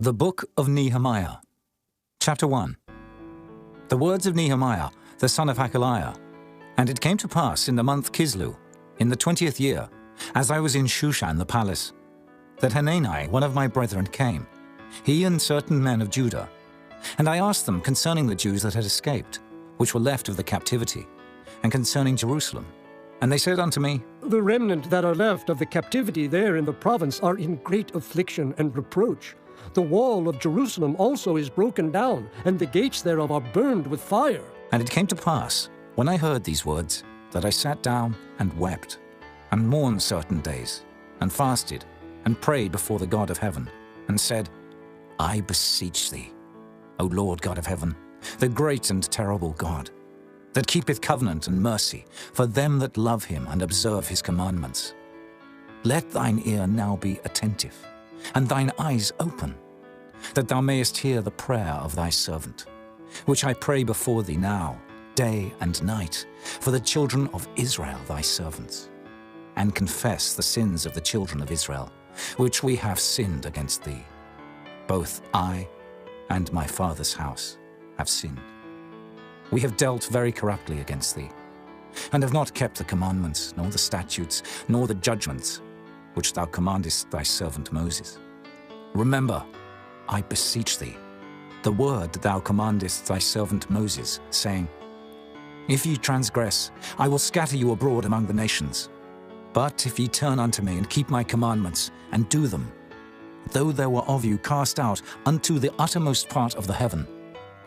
The Book of Nehemiah, Chapter 1. The words of Nehemiah, the son of Hakaliah. And it came to pass in the month Kislew, in the 20th year, as I was in Shushan the palace, that Hanani, one of my brethren, came, he and certain men of Judah. And I asked them concerning the Jews that had escaped, which were left of the captivity, and concerning Jerusalem. And they said unto me, The remnant that are left of the captivity there in the province are in great affliction and reproach. The wall of Jerusalem also is broken down, and the gates thereof are burned with fire. And it came to pass, when I heard these words, that I sat down and wept, and mourned certain days, and fasted, and prayed before the God of heaven, and said, I beseech thee, O Lord God of heaven, the great and terrible God, that keepeth covenant and mercy for them that love him and observe his commandments. Let thine ear now be attentive, and thine eyes open, that thou mayest hear the prayer of thy servant, which I pray before thee now, day and night, for the children of Israel thy servants, and confess the sins of the children of Israel, which we have sinned against thee. Both I and my father's house have sinned. We have dealt very corruptly against thee, and have not kept the commandments, nor the statutes, nor the judgments, which thou commandest thy servant Moses. Remember, I beseech thee, the word that thou commandest thy servant Moses, saying, If ye transgress, I will scatter you abroad among the nations. But if ye turn unto me and keep my commandments, and do them, though there were of you cast out unto the uttermost part of the heaven,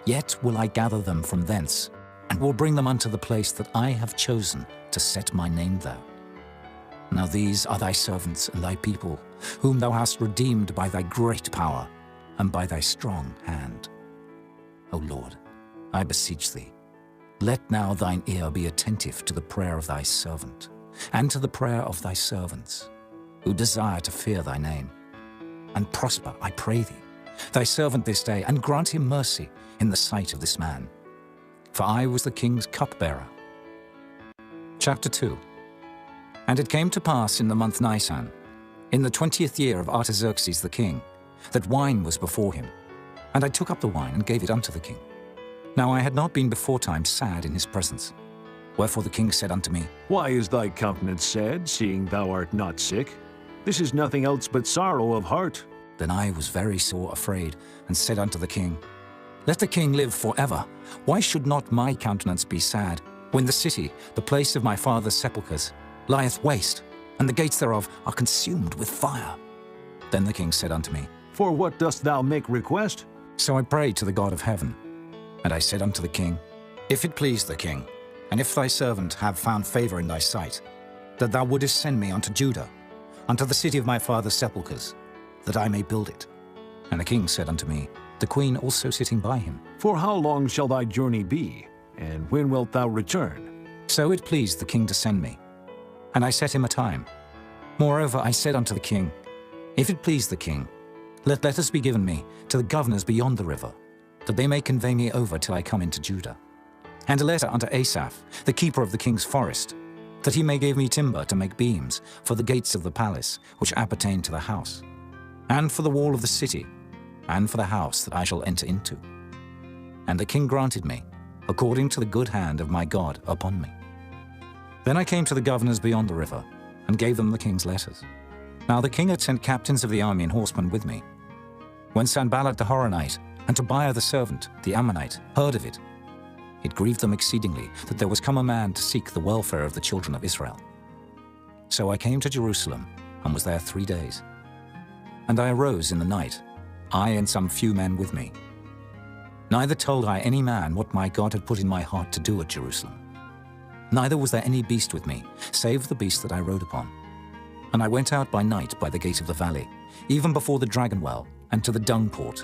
yet will I gather them from thence, and will bring them unto the place that I have chosen to set my name there. Now these are thy servants and thy people, whom thou hast redeemed by thy great power and by thy strong hand. O Lord, I beseech thee, let now thine ear be attentive to the prayer of thy servant, and to the prayer of thy servants, who desire to fear thy name. And prosper, I pray thee, thy servant this day, and grant him mercy in the sight of this man. For I was the king's cupbearer. Chapter 2. And it came to pass in the month Nisan, in the 20th year of Artaxerxes the king, that wine was before him. And I took up the wine and gave it unto the king. Now I had not been beforetime sad in his presence. Wherefore the king said unto me, Why is thy countenance sad, seeing thou art not sick? This is nothing else but sorrow of heart. Then I was very sore afraid, and said unto the king, Let the king live forever. Why should not my countenance be sad, when the city, the place of my father's sepulchres, lieth waste, and the gates thereof are consumed with fire? Then the king said unto me, For what dost thou make request? So I prayed to the God of heaven. And I said unto the king, If it please the king, and if thy servant have found favor in thy sight, that thou wouldest send me unto Judah, unto the city of my father's sepulchres, that I may build it. And the king said unto me, the queen also sitting by him, For how long shall thy journey be, and when wilt thou return? So it pleased the king to send me. And I set him a time. Moreover I said unto the king, If it please the king, let letters be given me to the governors beyond the river, that they may convey me over till I come into Judah. And a letter unto Asaph, the keeper of the king's forest, that he may give me timber to make beams for the gates of the palace, which appertain to the house, and for the wall of the city, and for the house that I shall enter into. And the king granted me, according to the good hand of my God upon me. Then I came to the governors beyond the river, and gave them the king's letters. Now the king had sent captains of the army and horsemen with me. When Sanballat the Horonite, and Tobiah the servant, the Ammonite, heard of it, it grieved them exceedingly that there was come a man to seek the welfare of the children of Israel. So I came to Jerusalem, and was there 3 days. And I arose in the night, I and some few men with me. Neither told I any man what my God had put in my heart to do at Jerusalem. Neither was there any beast with me, save the beast that I rode upon. And I went out by night by the gate of the valley, even before the dragon well, and to the dung port,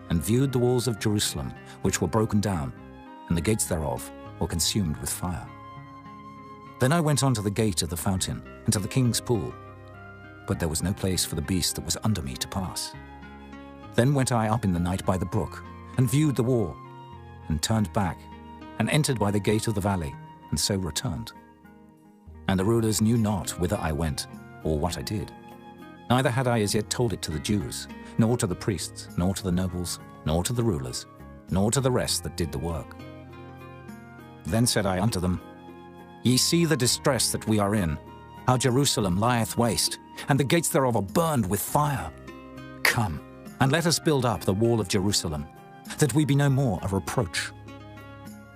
and viewed the walls of Jerusalem, which were broken down, and the gates thereof were consumed with fire. Then I went on to the gate of the fountain, and to the king's pool, but there was no place for the beast that was under me to pass. Then went I up in the night by the brook, and viewed the wall, and turned back, and entered by the gate of the valley, and so returned. And the rulers knew not whither I went, or what I did. Neither had I as yet told it to the Jews, nor to the priests, nor to the nobles, nor to the rulers, nor to the rest that did the work. Then said I unto them, Ye see the distress that we are in, how Jerusalem lieth waste, and the gates thereof are burned with fire. Come, and let us build up the wall of Jerusalem, that we be no more a reproach.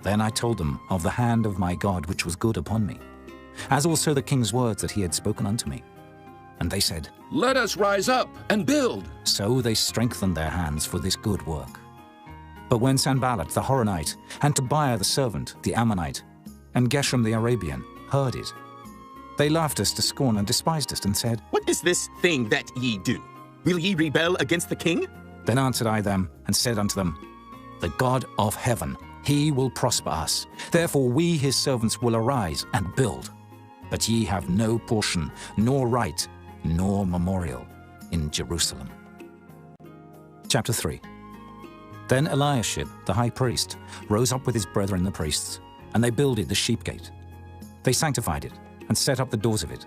Then I told them of the hand of my God which was good upon me, as also the king's words that he had spoken unto me. And they said, Let us rise up and build. So they strengthened their hands for this good work. But when Sanballat the Horonite, and Tobiah the servant, the Ammonite, and Geshem the Arabian heard it, they laughed us to scorn and despised us, and said, What is this thing that ye do? Will ye rebel against the king? Then answered I them, and said unto them, The God of heaven, he will prosper us. Therefore we his servants will arise and build. But ye have no portion, nor right, nor memorial in Jerusalem. Chapter 3. Then Eliashib, the high priest, rose up with his brethren the priests, and they builded the sheep gate. They sanctified it, and set up the doors of it.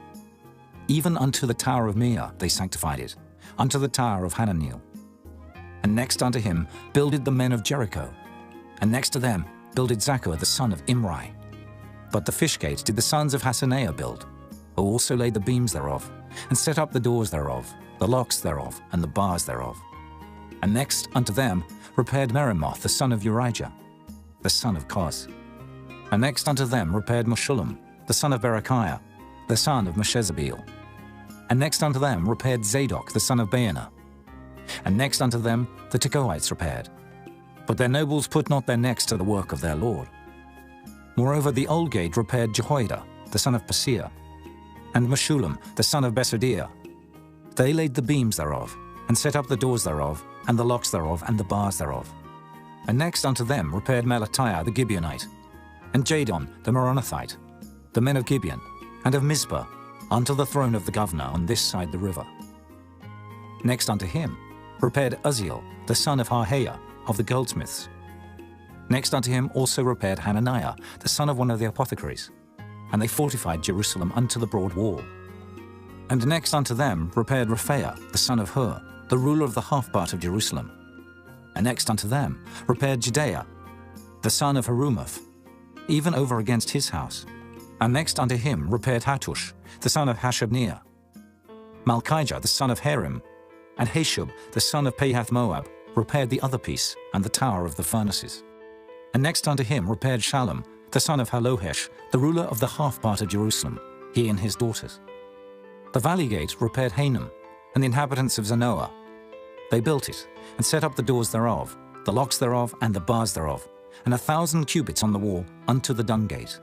Even unto the tower of Meah they sanctified it, unto the tower of Hananiel. And next unto him builded the men of Jericho, and next to them builded Zaccur the son of Imri. But the fish gate did the sons of Hassenaah build, who also laid the beams thereof, and set up the doors thereof, the locks thereof, and the bars thereof. And next unto them repaired Meremoth the son of Urijah, the son of Koz. And next unto them repaired Meshullam, the son of Berechiah, the son of Meshezabeel. And next unto them repaired Zadok the son of Baana. And next unto them the Tekoites repaired. But their nobles put not their necks to the work of their lord. Moreover the old gate repaired Jehoiada, the son of Paseah, and Meshullam, the son of Besodiah. They laid the beams thereof, and set up the doors thereof, and the locks thereof, and the bars thereof. And next unto them repaired Melatiah the Gibeonite, and Jadon the Meronothite, the men of Gibeon, and of Mizpah, unto the throne of the governor on this side the river. Next unto him repaired Uzziel, the son of Harhaiah, of the goldsmiths. Next unto him also repaired Hananiah, the son of one of the apothecaries, and they fortified Jerusalem unto the broad wall. And next unto them repaired Rephaiah, the son of Hur, the ruler of the half part of Jerusalem. And next unto them repaired Jedaiah, the son of Harumaph, even over against his house. And next unto him repaired Hattush, the son of Hashabniah, Malchijah, the son of Harim, and Hashub, the son of Pahath-Moab, repaired the other piece and the tower of the furnaces. And next unto him repaired Shallum, the son of Halohesh, the ruler of the half part of Jerusalem, he and his daughters. The valley gate repaired Hanam, and the inhabitants of Zanoah. They built it, and set up the doors thereof, the locks thereof, and the bars thereof, and 1,000 cubits on the wall unto the dung gate.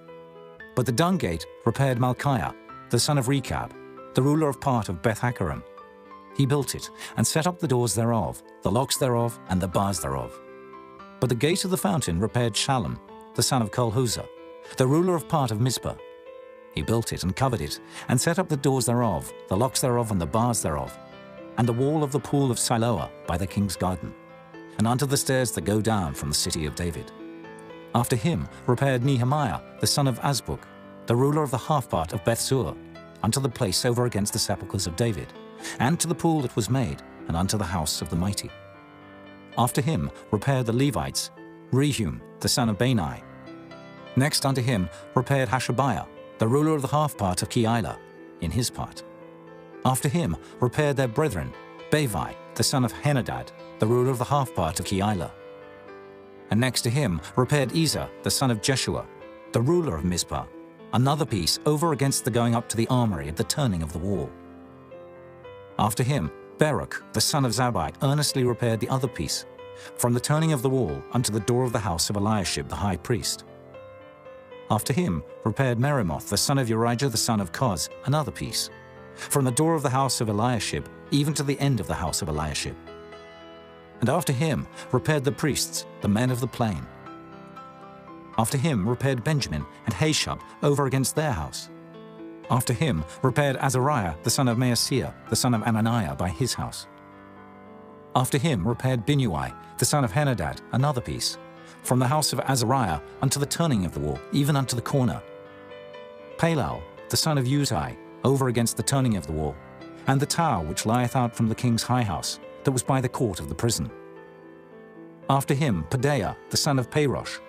But the dung gate repaired Malchiah, the son of Rechab, the ruler of part of Beth-Haccherem. He built it, and set up the doors thereof, the locks thereof, and the bars thereof. But the gate of the fountain repaired Shallum, the son of Kolhuzah, the ruler of part of Mizpah. He built it and covered it, and set up the doors thereof, the locks thereof, and the bars thereof, and the wall of the pool of Siloah by the king's garden, and unto the stairs that go down from the city of David. After him repaired Nehemiah, the son of Azbuk, the ruler of the half part of Bethsur, unto the place over against the sepulchres of David, and to the pool that was made, and unto the house of the mighty. After him repaired the Levites, Rehum, the son of Bani. Next unto him repaired Hashabiah, the ruler of the half part of Keilah, in his part. After him repaired their brethren, Bavi, the son of Henadad, the ruler of the half part of Keilah. And next to him repaired Ezer, the son of Jeshua, the ruler of Mizpah, another piece over against the going up to the armory at the turning of the wall. After him Baruch, the son of Zabbai, earnestly repaired the other piece, from the turning of the wall unto the door of the house of Eliashib the high priest. After him repaired Meremoth, the son of Urijah the son of Koz, another piece, from the door of the house of Eliashib even to the end of the house of Eliashib. And after him repaired the priests, the men of the plain. After him repaired Benjamin and Hashub over against their house. After him repaired Azariah, the son of Maaseiah, the son of Ananiah, by his house. After him repaired Binnui, the son of Henadad, another piece, from the house of Azariah unto the turning of the wall, even unto the corner. Palal, the son of Uzai, over against the turning of the wall, and the tower which lieth out from the king's high house, that was by the court of the prison. After him Pedaiah the son of Parosh.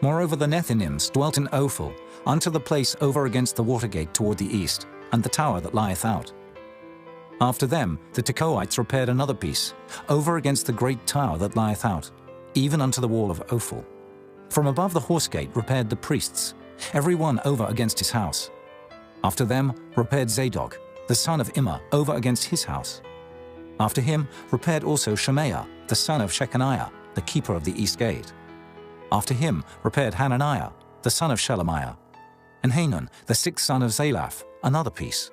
Moreover the Nethinims dwelt in Ophel, unto the place over against the water gate toward the east, and the tower that lieth out. After them the Tekoites repaired another piece, over against the great tower that lieth out, even unto the wall of Ophel. From above the horse gate repaired the priests, every one over against his house. After them repaired Zadok, the son of Immer, over against his house. After him repaired also Shemaiah, the son of Shechaniah, the keeper of the east gate. After him repaired Hananiah, the son of Shelemiah, and Hanan, the sixth son of Zalaph, another piece.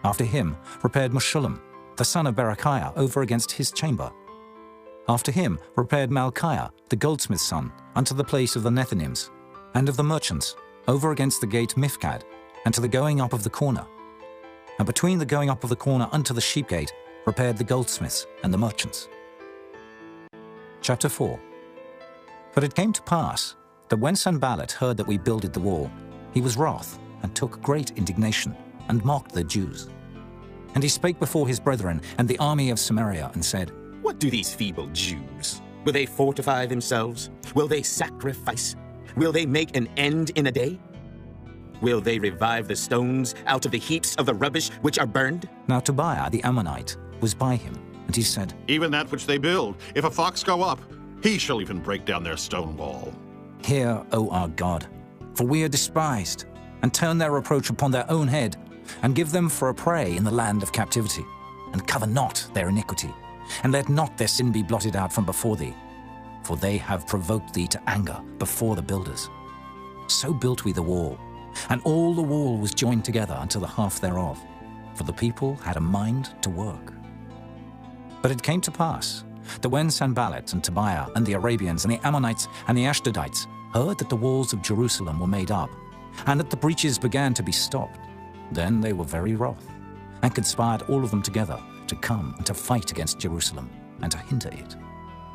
After him repaired Meshullam, the son of Berechiah, over against his chamber. After him repaired Malchiah, the goldsmith's son, unto the place of the Nethinims, and of the merchants, over against the gate Mifkad, and to the going up of the corner. And between the going up of the corner unto the sheep gate repaired the goldsmiths and the merchants. Chapter 4. But it came to pass that when Sanballat heard that we builded the wall, he was wroth, and took great indignation, and mocked the Jews. And he spake before his brethren and the army of Samaria, and said, What do these feeble Jews? Will they fortify themselves? Will they sacrifice? Will they make an end in a day? Will they revive the stones out of the heaps of the rubbish which are burned? Now Tobiah the Ammonite was by him, and he said, Even that which they build, if a fox go up, he shall even break down their stone wall. Hear, O our God, for we are despised, and turn their reproach upon their own head, and give them for a prey in the land of captivity, and cover not their iniquity, and let not their sin be blotted out from before thee, for they have provoked thee to anger before the builders. So built we the wall, and all the wall was joined together unto the half thereof, for the people had a mind to work. But it came to pass that when Sanballat and Tobiah and the Arabians and the Ammonites and the Ashdodites heard that the walls of Jerusalem were made up, and that the breaches began to be stopped, then they were very wroth, and conspired all of them together to come and to fight against Jerusalem, and to hinder it.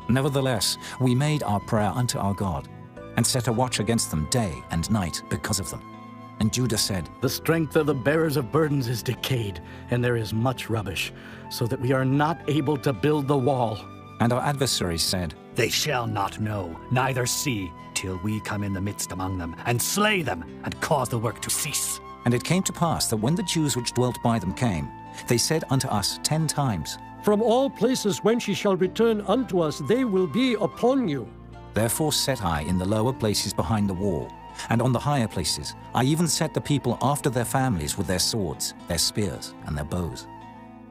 Nevertheless, we made our prayer unto our God, and set a watch against them day and night because of them. And Judah said, The strength of the bearers of burdens is decayed, and there is much rubbish, so that we are not able to build the wall. And our adversaries said, They shall not know, neither see, till we come in the midst among them, and slay them, and cause the work to cease. And it came to pass that when the Jews which dwelt by them came, they said unto us 10 times, From all places whence ye shall return unto us, they will be upon you. Therefore set I in the lower places behind the wall, and on the higher places I even set the people after their families with their swords, their spears, and their bows.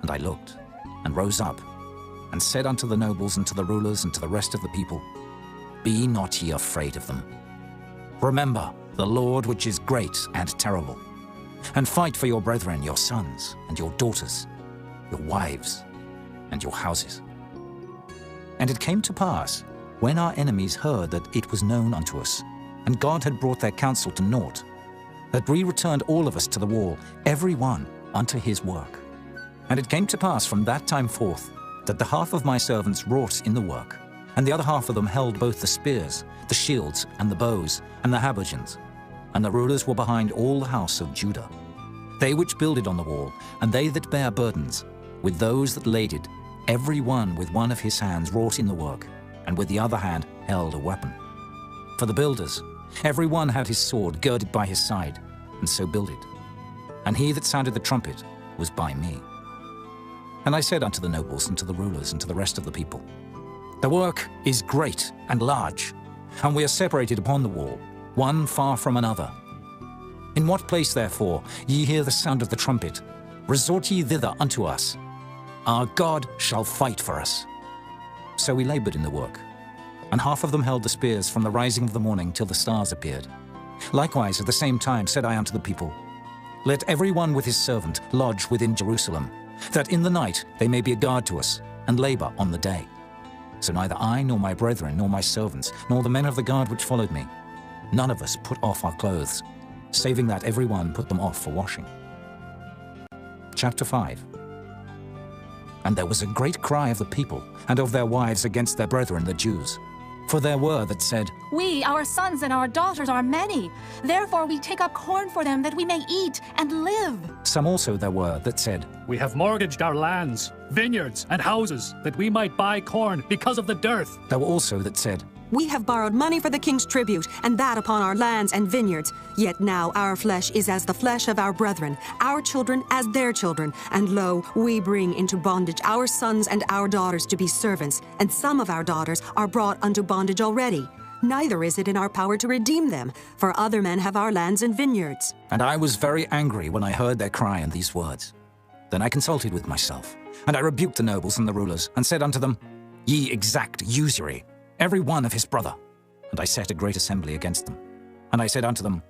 And I looked, and rose up, and said unto the nobles and to the rulers and to the rest of the people, Be not ye afraid of them. Remember the Lord which is great and terrible, and fight for your brethren, your sons and your daughters, your wives and your houses. And it came to pass, when our enemies heard that it was known unto us, and God had brought their counsel to naught, that we returned all of us to the wall, every one unto his work. And it came to pass from that time forth, that the half of my servants wrought in the work, and the other half of them held both the spears, the shields, and the bows, and the habergeons. And the rulers were behind all the house of Judah. They which builded on the wall, and they that bare burdens, with those that laded, every one with one of his hands wrought in the work, and with the other hand held a weapon. For the builders, every one had his sword girded by his side, and so builded. And he that sounded the trumpet was by me. And I said unto the nobles and to the rulers and to the rest of the people, The work is great and large, and we are separated upon the wall, one far from another. In what place, therefore, ye hear the sound of the trumpet, resort ye thither unto us. Our God shall fight for us. So we labored in the work, and half of them held the spears from the rising of the morning till the stars appeared. Likewise at the same time said I unto the people, Let every one with his servant lodge within Jerusalem, that in the night they may be a guard to us, and labor on the day. So neither I, nor my brethren, nor my servants, nor the men of the guard which followed me, none of us put off our clothes, saving that every one put them off for washing. Chapter 5. And there was a great cry of the people and of their wives against their brethren the Jews. For there were that said, We, our sons and our daughters, are many. Therefore we take up corn for them, that we may eat and live. Some also there were that said, We have mortgaged our lands, vineyards, and houses, that we might buy corn because of the dearth. There were also that said, We have borrowed money for the king's tribute, and that upon our lands and vineyards. Yet now our flesh is as the flesh of our brethren, our children as their children. And lo, we bring into bondage our sons and our daughters to be servants, and some of our daughters are brought unto bondage already. Neither is it in our power to redeem them, for other men have our lands and vineyards. And I was very angry when I heard their cry and these words. Then I consulted with myself, and I rebuked the nobles and the rulers, and said unto them, Ye exact usury, every one of his brother. And I set a great assembly against them. And I said unto them,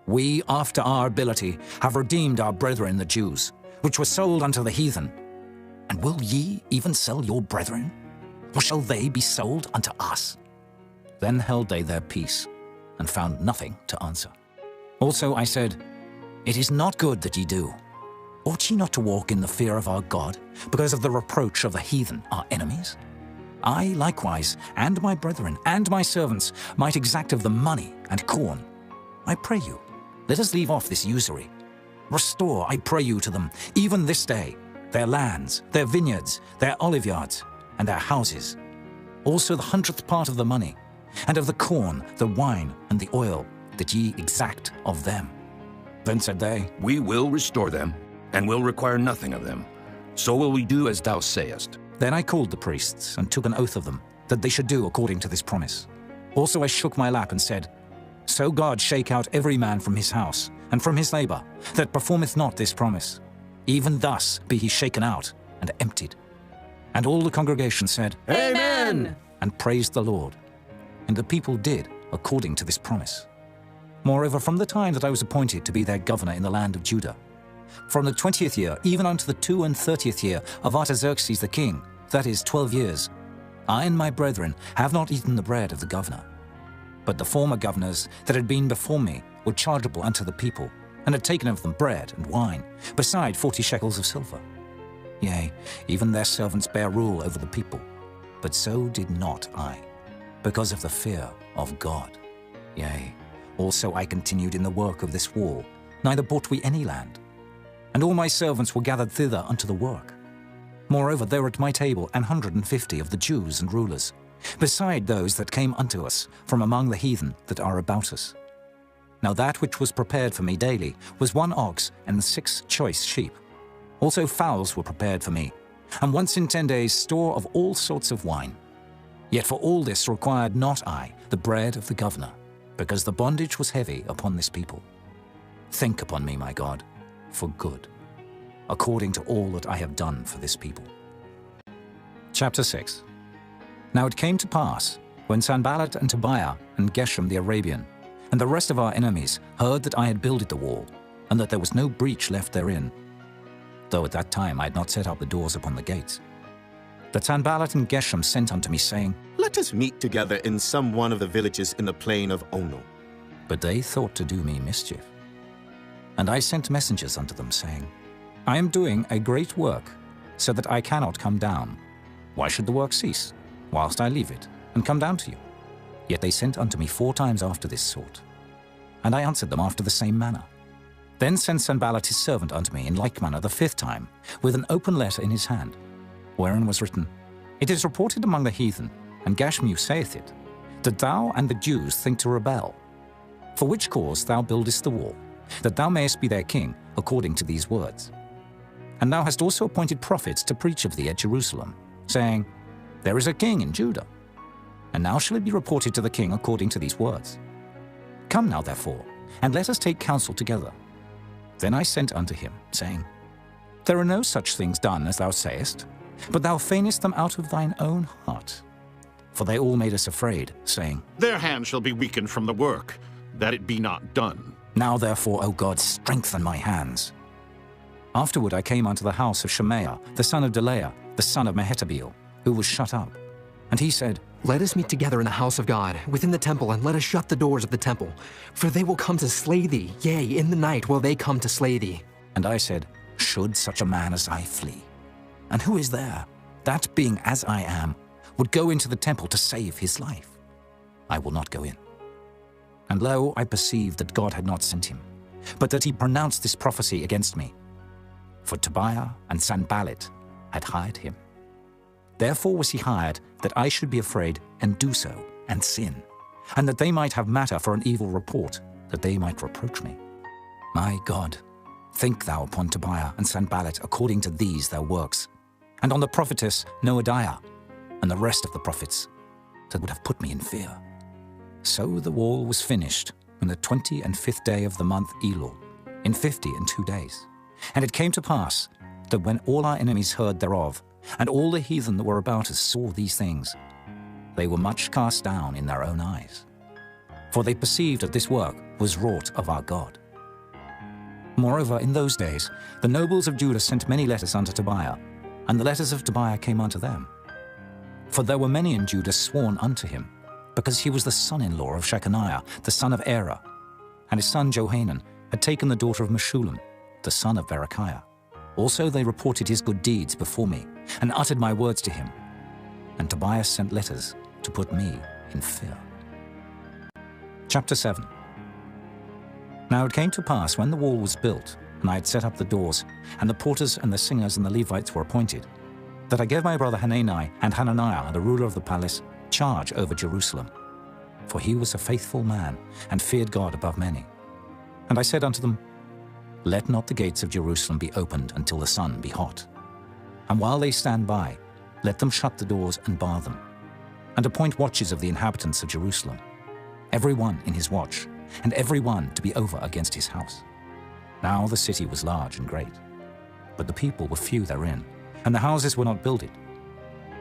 We, after our ability, have redeemed our brethren the Jews, which were sold unto the heathen. And will ye even sell your brethren? Or shall they be sold unto us? Then held they their peace, and found nothing to answer. Also I said, It is not good that ye do. Ought ye not to walk in the fear of our God, because of the reproach of the heathen, our enemies? I likewise, and my brethren, and my servants, might exact of them money and corn. I pray you, let us leave off this usury. Restore, I pray you, to them, even this day, their lands, their vineyards, their oliveyards, and their houses. Also the 100th part of the money, and of the corn, the wine, and the oil, that ye exact of them. Then said they, We will restore them, and will require nothing of them. So will we do as thou sayest. Then I called the priests, and took an oath of them, that they should do according to this promise. Also I shook my lap and said, So God shake out every man from his house, and from his labor, that performeth not this promise. Even thus be he shaken out, and emptied. And all the congregation said, Amen! And praised the Lord. And the people did according to this promise. Moreover, from the time that I was appointed to be their governor in the land of Judah, from the 20th year even unto the 32nd year of Artaxerxes the king, that is 12 years, I and my brethren have not eaten the bread of the governor. But the former governors that had been before me were chargeable unto the people, and had taken of them bread and wine, beside 40 shekels of silver. Yea, even their servants bare rule over the people. But so did not I, because of the fear of God. Yea, also I continued in the work of this wall, neither bought we any land. And all my servants were gathered thither unto the work. Moreover, there were at my table 150 of the Jews and rulers, beside those that came unto us from among the heathen that are about us. Now that which was prepared for me daily was 1 ox and 6 choice sheep. Also fowls were prepared for me, and once in 10 days store of all sorts of wine. Yet for all this required not I the bread of the governor, because the bondage was heavy upon this people. Think upon me, my God, for good, according to all that I have done for this people. Chapter 6. Now it came to pass, when Sanballat and Tobiah and Geshem the Arabian, and the rest of our enemies heard that I had builded the wall, and that there was no breach left therein, though at that time I had not set up the doors upon the gates, that Sanballat and Geshem sent unto me, saying, Let us meet together in some one of the villages in the plain of Ono. But they thought to do me mischief. And I sent messengers unto them, saying, I am doing a great work, so that I cannot come down. Why should the work cease, whilst I leave it, and come down to you? Yet they sent unto me 4 times after this sort. And I answered them after the same manner. Then sent Sanballat his servant unto me in like manner the 5th time, with an open letter in his hand, wherein was written, It is reported among the heathen, and Gashmu saith it, that thou and the Jews think to rebel. For which cause thou buildest the wall, that thou mayest be their king, according to these words. And thou hast also appointed prophets to preach of thee at Jerusalem, saying, There is a king in Judah. And now shall it be reported to the king according to these words. Come now, therefore, and let us take counsel together. Then I sent unto him, saying, There are no such things done as thou sayest, but thou feignest them out of thine own heart. For they all made us afraid, saying, Their hand shall be weakened from the work, that it be not done. Now therefore, O God, strengthen my hands. Afterward I came unto the house of Shemaiah, the son of Delaiah, the son of Mehetabeel, who was shut up. And he said, Let us meet together in the house of God, within the temple, and let us shut the doors of the temple. For they will come to slay thee, yea, in the night will they come to slay thee. And I said, Should such a man as I flee? And who is there, that being as I am, would go into the temple to save his life? I will not go in. And lo, I perceived that God had not sent him, but that he pronounced this prophecy against me. For Tobiah and Sanballat had hired him. Therefore was he hired, that I should be afraid and do so, and sin, and that they might have matter for an evil report, that they might reproach me. My God, think thou upon Tobiah and Sanballat according to these their works, and on the prophetess Noadiah, and the rest of the prophets, that would have put me in fear. So the wall was finished on the 25th day of the month Elul, in 52 days. And it came to pass that when all our enemies heard thereof, and all the heathen that were about us saw these things, they were much cast down in their own eyes. For they perceived that this work was wrought of our God. Moreover, in those days, the nobles of Judah sent many letters unto Tobiah, and the letters of Tobiah came unto them. For there were many in Judah sworn unto him, because he was the son-in-law of Shechaniah, the son of Erah, and his son Johanan had taken the daughter of Meshullam, the son of Berechiah. Also they reported his good deeds before me, and uttered my words to him. And Tobiah sent letters to put me in fear. Chapter 7. Now it came to pass, when the wall was built, and I had set up the doors, and the porters and the singers and the Levites were appointed, that I gave my brother Hanani and Hananiah, the ruler of the palace, charge over Jerusalem. For he was a faithful man, and feared God above many. And I said unto them, Let not the gates of Jerusalem be opened until the sun be hot. And while they stand by, let them shut the doors and bar them, and appoint watches of the inhabitants of Jerusalem, every one in his watch, and every one to be over against his house. Now the city was large and great, but the people were few therein, and the houses were not builded.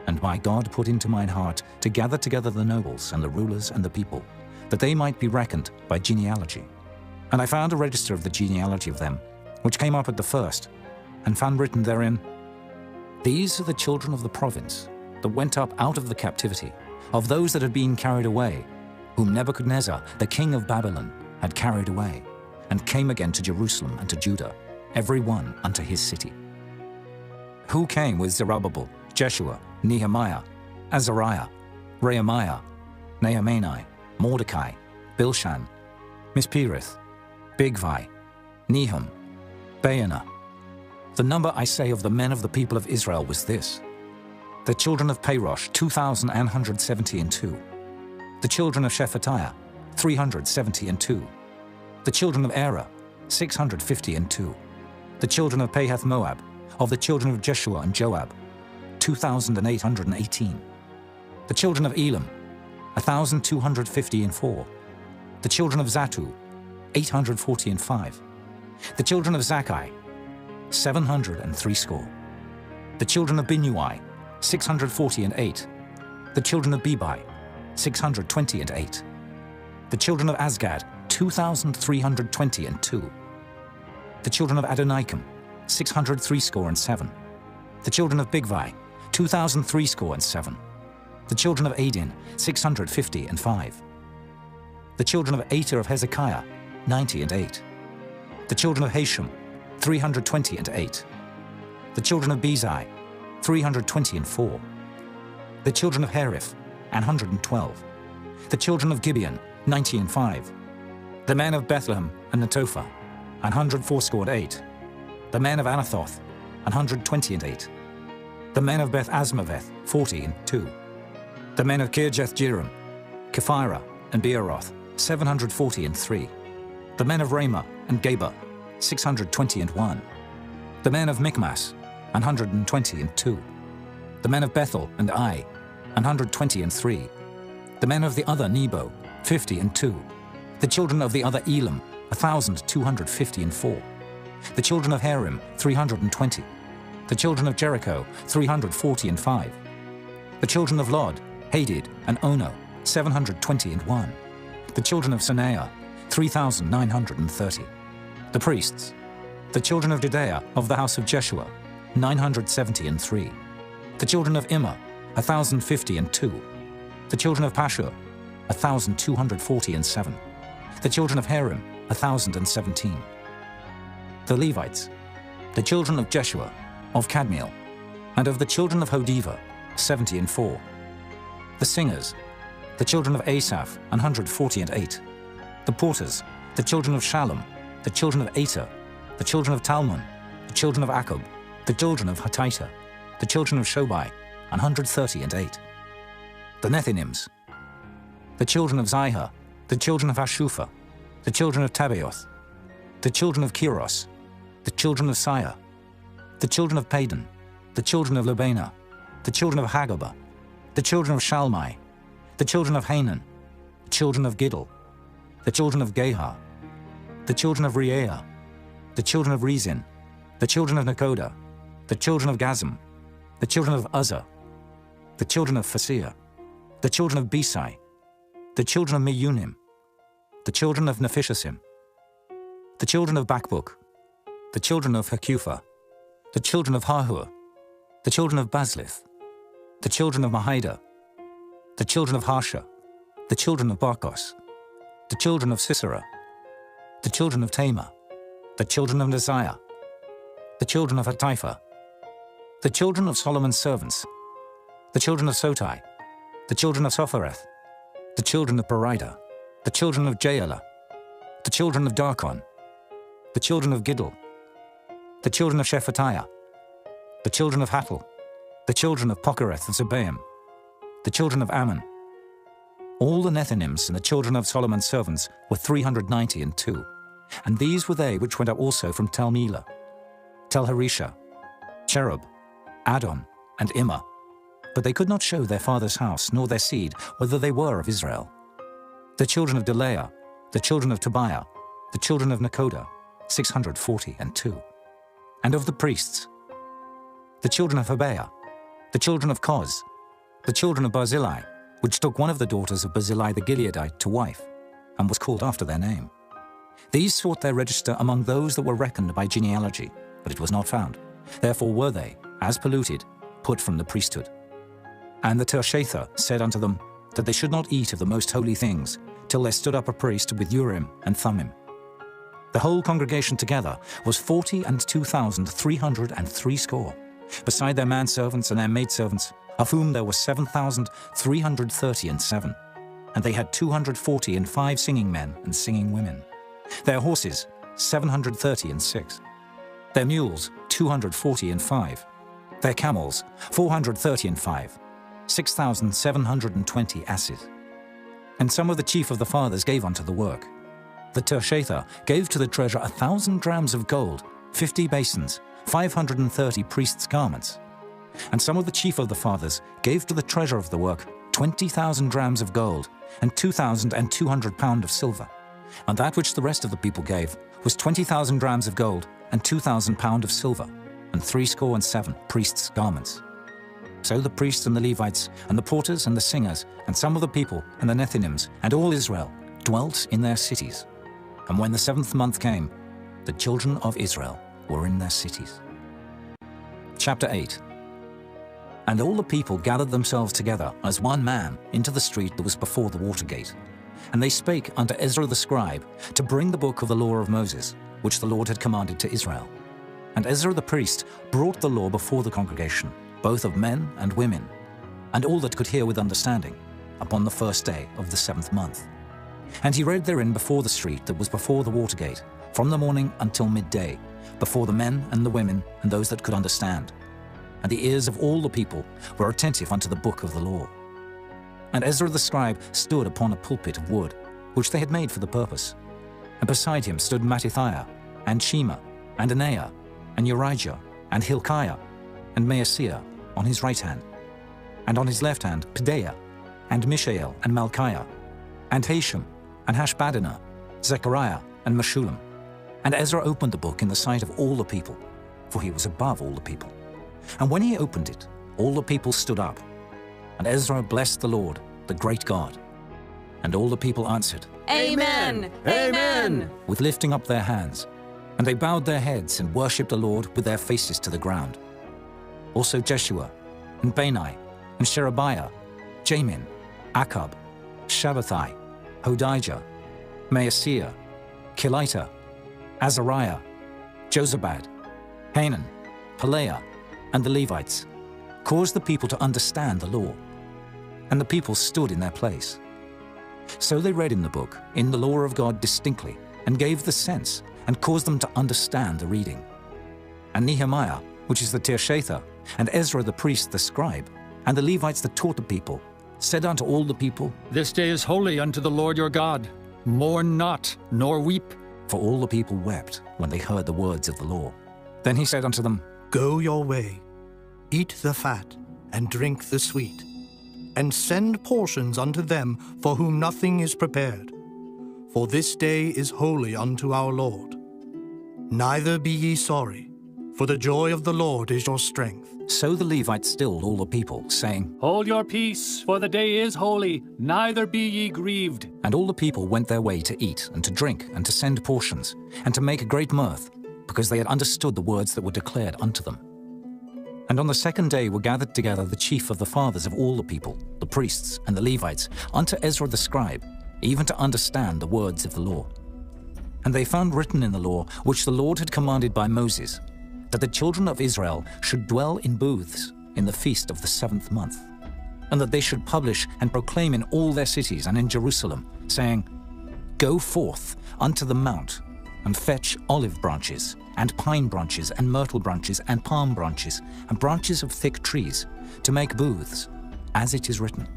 And my God put into mine heart to gather together the nobles and the rulers and the people, that they might be reckoned by genealogy. And I found a register of the genealogy of them, which came up at the first, and found written therein, These are the children of the province that went up out of the captivity, of those that had been carried away, whom Nebuchadnezzar, the king of Babylon, had carried away, and came again to Jerusalem and to Judah, every one unto his city. Who came with Zerubbabel, Jeshua, Nehemiah, Azariah, Rehemiah, Nehemiah, Mordecai, Bilshan, Mispereth, Bigvai, Nehum, Baanah. The number, I say, of the men of the people of Israel was this: the children of Parosh, 2,172. The children of Shephatiah, 372. The children of Erah, 652. The children of Pahath Moab, of the children of Jeshua and Joab, 2,818. The children of Elam, 1,254. The children of Zatu, 845. The children of Zakkai, 703 score. The children of Binnui, 648. The children of Bebai, 628. The children of Azgad, 2,322. The children of Adonikam, 603 score and 7. The children of Bigvai, 2,003 score and 7. The children of Adin, 650 and 5. The children of Ater of Hezekiah, 90 and 8. The children of Hashem, 320 and 8. The children of Bezai, 320 and 4. The children of Hariph, 112. The children of Gibeon, 90 and 5. The men of Bethlehem and Netophah, 104 and 8. The men of Anathoth, 120 and 8. The men of Beth Asmaveth, 40 and 2. The men of Kirjath Jearim, Kephirah and Beeroth, 740 and 3. The men of Ramah and Geba, 620 and 1. The men of Michmas, 120 and 2. The men of Bethel and Ai, 120 and 3. The men of the other Nebo, 50 and 2. The children of the other Elam, 1,250 and 4. The children of Harim, 320. The children of Jericho, 340 and 5. The children of Lod, Hadid and Ono, 720 and 1. The children of Sanaiah, 3,930. The priests. The children of Judea of the house of Jeshua, 970 and 3. The children of Immer, 1,050 and 2. The children of Pashur, 1,240 and 7. The children of Harim, 1,017. The Levites, the children of Jeshua, of Kadmiel, and of the children of Hodiva, 70 and 4. The singers, The children of Asaph, 148. The porters, the children of Shallum, the children of Ater, the children of Talmon, the children of Akub, the children of Hatita, the children of Shobai, 138. The Nethinims, the children of Zihah, the children of Hashupha, the children of Tabaoth, the children of Kiros, the children of Siyah, the children of Padan, the children of Lebana, the children of Hagabah, the children of Shalmai, the children of Hanan, the children of Giddel, the children of Gehar, the children of Reaiah, the children of Rezin, the children of Nekoda, the children of Gazam, the children of Uzzah, the children of Phasir, the children of Besai, the children of Meunim, the children of Nephishasim, the children of Bakbuk, the children of Hakupha, the children of Hahur, the children of Baslith, the children of Mahida, the children of Harsha, the children of Barkos, the children of Sisera, the children of Tamar, the children of Neziah, the children of Hatipha, the children of Solomon's servants, the children of Sotai, the children of Sophereth, the children of Perida, the children of Jaela, the children of Darkon, the children of Giddel, the children of Shephatiah, the children of Hattil, the children of Pokereth and Zebaim, the children of Ammon. All the Nethinims and the children of Solomon's servants were 392, and these were they which went up also from Tel Melah, Tel Harisha, Cherub, Adon, and Immer, but they could not show their father's house nor their seed whether they were of Israel. The children of Delaiah, the children of Tobiah, the children of Nekoda, 642. And of the priests, the children of Hobaiah, the children of Koz, the children of Barzillai, which took one of the daughters of Barzillai the Gileadite to wife, and was called after their name. These sought their register among those that were reckoned by genealogy, but it was not found. Therefore were they, as polluted, put from the priesthood. And the Tershatha said unto them that they should not eat of the most holy things, till there stood up a priest with Urim and Thummim. The whole congregation together was 42,303, beside their manservants and their maidservants, of whom there were 7,337. And they had 245 singing men and singing women. Their horses, 736. Their mules, 245. Their camels, 435. 6,720 asses. And some of the chief of the fathers gave unto the work. The Tershatha gave to the treasure 1,000 drams of gold, 50 basins, 530 priests' garments. And some of the chief of the fathers gave to the treasure of the work 20,000 drams of gold, and 2,200 pound of silver. And that which the rest of the people gave was 20,000 drams of gold, and 2,000 pound of silver, and 67 priests' garments. So the priests and the Levites, and the porters and the singers, and some of the people, and the Nethinims, and all Israel, dwelt in their cities. And when the 7th month came, the children of Israel were in their cities. Chapter 8. And all the people gathered themselves together as one man into the street that was before the water gate. And they spake unto Ezra the scribe to bring the book of the law of Moses, which the Lord had commanded to Israel. And Ezra the priest brought the law before the congregation, both of men and women, and all that could hear with understanding, upon the 1st day of the 7th month. And he read therein before the street that was before the water gate, from the morning until midday, before the men and the women and those that could understand. And the ears of all the people were attentive unto the book of the law. And Ezra the scribe stood upon a pulpit of wood, which they had made for the purpose. And beside him stood Mattithiah, and Shema, and Anaiah, and Urijah, and Hilkiah, and Maaseiah on his right hand, and on his left hand Pedaiah, and Mishael, and Malchiah, and Hashem, and Hashbaddanah, Zechariah, and Meshullam. And Ezra opened the book in the sight of all the people, for he was above all the people. And when he opened it, all the people stood up. And Ezra blessed the Lord, the great God. And all the people answered, Amen! Amen! with lifting up their hands. And they bowed their heads and worshipped the Lord with their faces to the ground. Also Jeshua, and Bani, and Sherebiah, Jamin, Akab, Shabbathai, Hodijah, Maaseiah, Kelita, Azariah, Jozabad, Hanan, Pelaiah, and the Levites, caused the people to understand the law. And the people stood in their place, So they read in the book, in the law of God distinctly, and gave the sense, and caused them to understand the reading. And Nehemiah, which is the Tirshatha, and Ezra the priest the scribe, and the Levites that taught the people, said unto all the people, This day is holy unto the Lord your God. Mourn not, nor weep. For all the people wept when they heard the words of the law. Then he said unto them, Go your way, eat the fat, and drink the sweet, and send portions unto them for whom nothing is prepared. For this day is holy unto our Lord. Neither be ye sorry, for the joy of the Lord is your strength. So the Levites stilled all the people, saying, Hold your peace, for the day is holy, neither be ye grieved. And all the people went their way to eat and to drink and to send portions, and to make a great mirth, because they had understood the words that were declared unto them. And on the second day were gathered together the chief of the fathers of all the people, the priests and the Levites, unto Ezra the scribe, even to understand the words of the law. And they found written in the law, which the Lord had commanded by Moses, that the children of Israel should dwell in booths in the feast of the 7th month, and that they should publish and proclaim in all their cities and in Jerusalem, saying, Go forth unto the mount, and fetch olive branches, and pine branches, and myrtle branches, and palm branches, and branches of thick trees, to make booths, as it is written.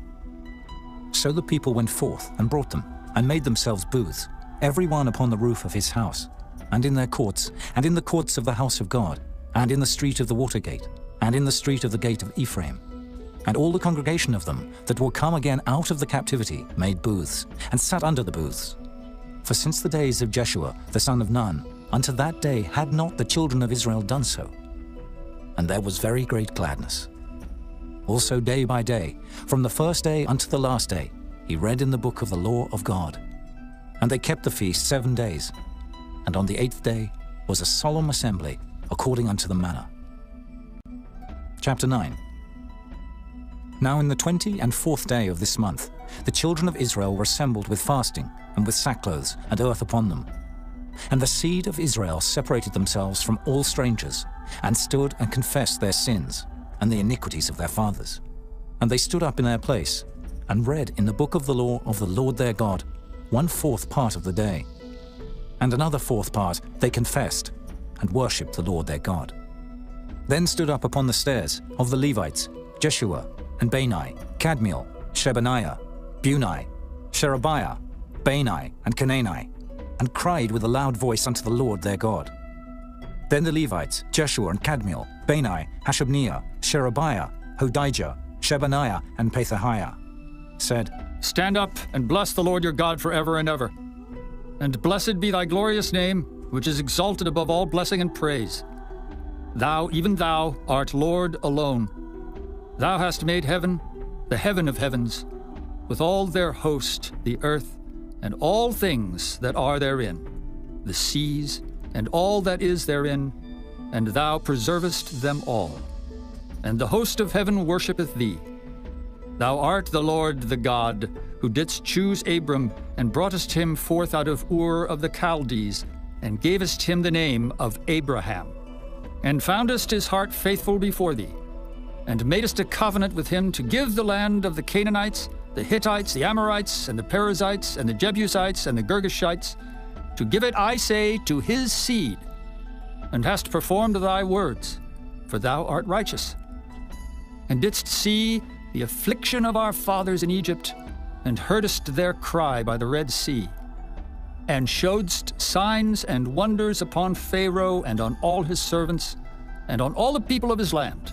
So the people went forth and brought them, and made themselves booths, every one upon the roof of his house, and in their courts, and in the courts of the house of God, and in the street of the water gate, and in the street of the gate of Ephraim. And all the congregation of them that were come again out of the captivity made booths, and sat under the booths. For since the days of Jeshua the son of Nun, unto that day had not the children of Israel done so. And there was very great gladness. Also day by day, from the first day unto the last day, he read in the book of the law of God. And they kept the feast 7 days, and on the 8th day was a solemn assembly, according unto the manner. Chapter 9. Now in the 24th day of this month, the children of Israel were assembled with fasting, and with sackcloths and earth upon them. And the seed of Israel separated themselves from all strangers, and stood and confessed their sins, and the iniquities of their fathers. And they stood up in their place, and read in the book of the law of the Lord their God 1/4 part of the day. And another 4th part they confessed, and worshipped the Lord their God. Then stood up upon the stairs of the Levites Jeshua, and Bani, Kadmiel, Shebaniah, Bunai, Sherebiah, Bani, and Canaani, and cried with a loud voice unto the Lord their God. Then the Levites, Jeshua and Kadmiel, Bani, Hashabniah, Sherebiah, Hodijah, Shebaniah, and Pethahiah, said, Stand up and bless the Lord your God forever and ever. And blessed be thy glorious name, which is exalted above all blessing and praise. Thou, even thou, art Lord alone. Thou hast made heaven, the heaven of heavens, with all their host, the earth, and all things that are therein, the seas, and all that is therein, and thou preservest them all. And the host of heaven worshippeth thee. Thou art the Lord the God, who didst choose Abram, and broughtest him forth out of Ur of the Chaldees, and gavest him the name of Abraham, and foundest his heart faithful before thee, and madest a covenant with him to give the land of the Canaanites, the Hittites, the Amorites, and the Perizzites, and the Jebusites, and the Girgashites, to give it, I say, to his seed, and hast performed thy words, for thou art righteous, and didst see the affliction of our fathers in Egypt, and heardest their cry by the Red Sea, and showedst signs and wonders upon Pharaoh and on all his servants, and on all the people of his land.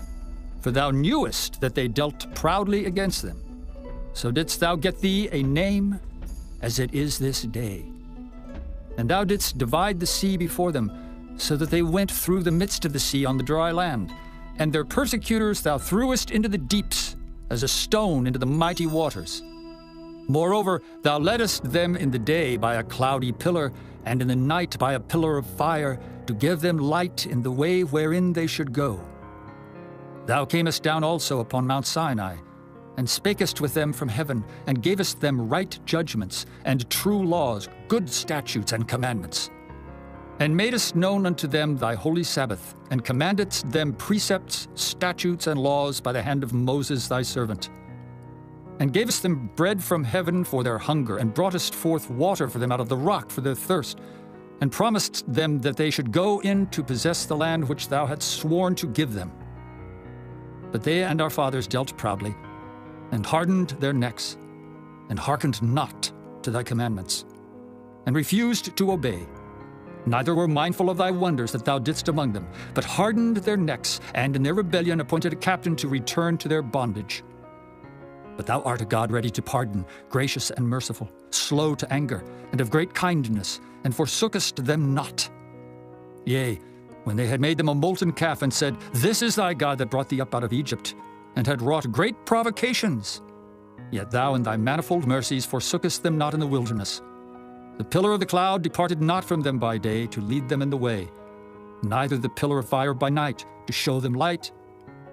For thou knewest that they dealt proudly against them. So didst thou get thee a name, as it is this day. And thou didst divide the sea before them, so that they went through the midst of the sea on the dry land. And their persecutors thou threwest into the deeps, as a stone into the mighty waters. Moreover, thou leddest them in the day by a cloudy pillar, and in the night by a pillar of fire, to give them light in the way wherein they should go. Thou camest down also upon Mount Sinai, and spakest with them from heaven, and gavest them right judgments, and true laws, good statutes and commandments. And madest known unto them thy holy Sabbath, and commandedst them precepts, statutes, and laws by the hand of Moses thy servant. and gavest them bread from heaven for their hunger, and broughtest forth water for them out of the rock for their thirst, and promised them that they should go in to possess the land which thou hadst sworn to give them. But they and our fathers dealt proudly, and hardened their necks, and hearkened not to thy commandments, and refused to obey, neither were mindful of thy wonders that thou didst among them, but hardened their necks, and in their rebellion appointed a captain to return to their bondage. But thou art a God ready to pardon, gracious and merciful, slow to anger, and of great kindness, and forsookest them not. Yea, when they had made them a molten calf, and said, This is thy God that brought thee up out of Egypt, and had wrought great provocations, yet thou in thy manifold mercies forsookest them not in the wilderness. The pillar of the cloud departed not from them by day to lead them in the way, neither the pillar of fire by night to show them light,